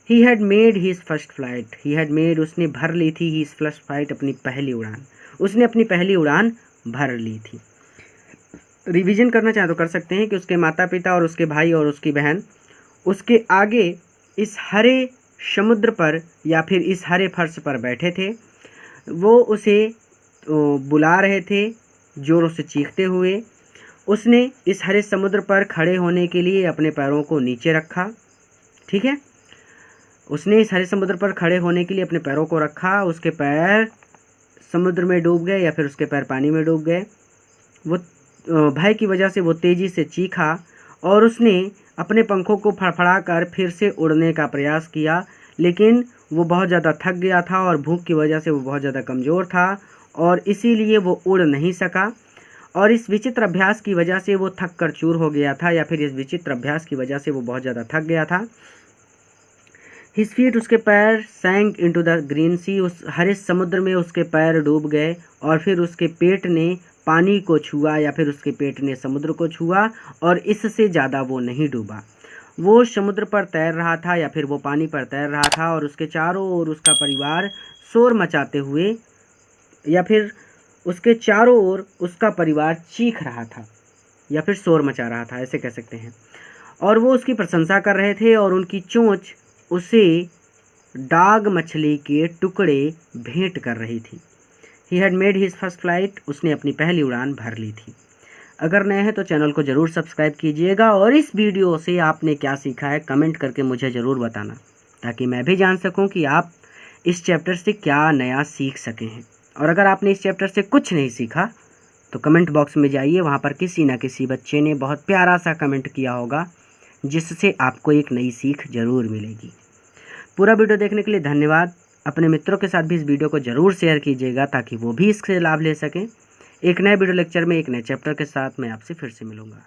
He had made his first flight, he had made, उसने भर ली थी, हिज फर्स्ट फ्लाइट, अपनी पहली उड़ान, उसने अपनी पहली उड़ान भर ली थी। रिवीजन करना चाहे तो कर सकते हैं कि उसके माता पिता और उसके भाई और उसकी बहन उसके आगे इस हरे समुद्र पर या फिर इस हरे फर्श पर बैठे थे, वो उसे बुला रहे थे जोरों से चीखते हुए। उसने इस हरे समुद्र पर खड़े होने के लिए अपने पैरों को नीचे रखा, ठीक है, उसने इस हरे समुद्र पर खड़े होने के लिए अपने पैरों को रखा, उसके पैर समुद्र में डूब गए या फिर उसके पैर पानी में डूब गए। वो भय की वजह से वो तेज़ी से चीखा और उसने अपने पंखों को फड़फड़ाकर फिर से उड़ने का प्रयास किया, लेकिन वो बहुत ज़्यादा थक गया था और भूख की वजह से वो बहुत ज़्यादा कमज़ोर था और इसीलिए वो उड़ नहीं सका। और इस विचित्र अभ्यास की वजह से वो थक कर चूर हो गया था, या फिर इस विचित्र अभ्यास की वजह से वो बहुत ज़्यादा थक गया था। हिज फीट, उसके पैर, सैंक इनटू द ग्रीन सी, उस हरे समुद्र में उसके पैर डूब गए, और फिर उसके पेट ने पानी को छुआ या फिर उसके पेट ने समुद्र को छुआ, और इससे ज़्यादा वो नहीं डूबा। वो समुद्र पर तैर रहा था या फिर वो पानी पर तैर रहा था, और उसके चारों ओर उसका परिवार शोर मचाते हुए या फिर उसके चारों ओर उसका परिवार चीख रहा था या फिर शोर मचा रहा था, ऐसे कह सकते हैं। और वो उसकी प्रशंसा कर रहे थे और उनकी चोंच उसे डॉग मछली के टुकड़े भेंट कर रही थी। He had made his first flight, उसने अपनी पहली उड़ान भर ली थी। अगर नए हैं तो चैनल को ज़रूर सब्सक्राइब कीजिएगा और इस वीडियो से आपने क्या सीखा है कमेंट करके मुझे ज़रूर बताना, ताकि मैं भी जान सकूं कि आप इस चैप्टर से क्या नया सीख सके हैं। और अगर आपने इस चैप्टर से कुछ नहीं सीखा तो कमेंट बॉक्स में जाइए, वहाँ पर किसी ना किसी बच्चे ने बहुत प्यारा सा कमेंट किया होगा जिससे आपको एक नई सीख ज़रूर मिलेगी। पूरा वीडियो देखने के लिए धन्यवाद। अपने मित्रों के साथ भी इस वीडियो को ज़रूर शेयर कीजिएगा ताकि वो भी इससे लाभ ले सकें। एक नए वीडियो लेक्चर में एक नए चैप्टर के साथ मैं आपसे फिर से मिलूँगा।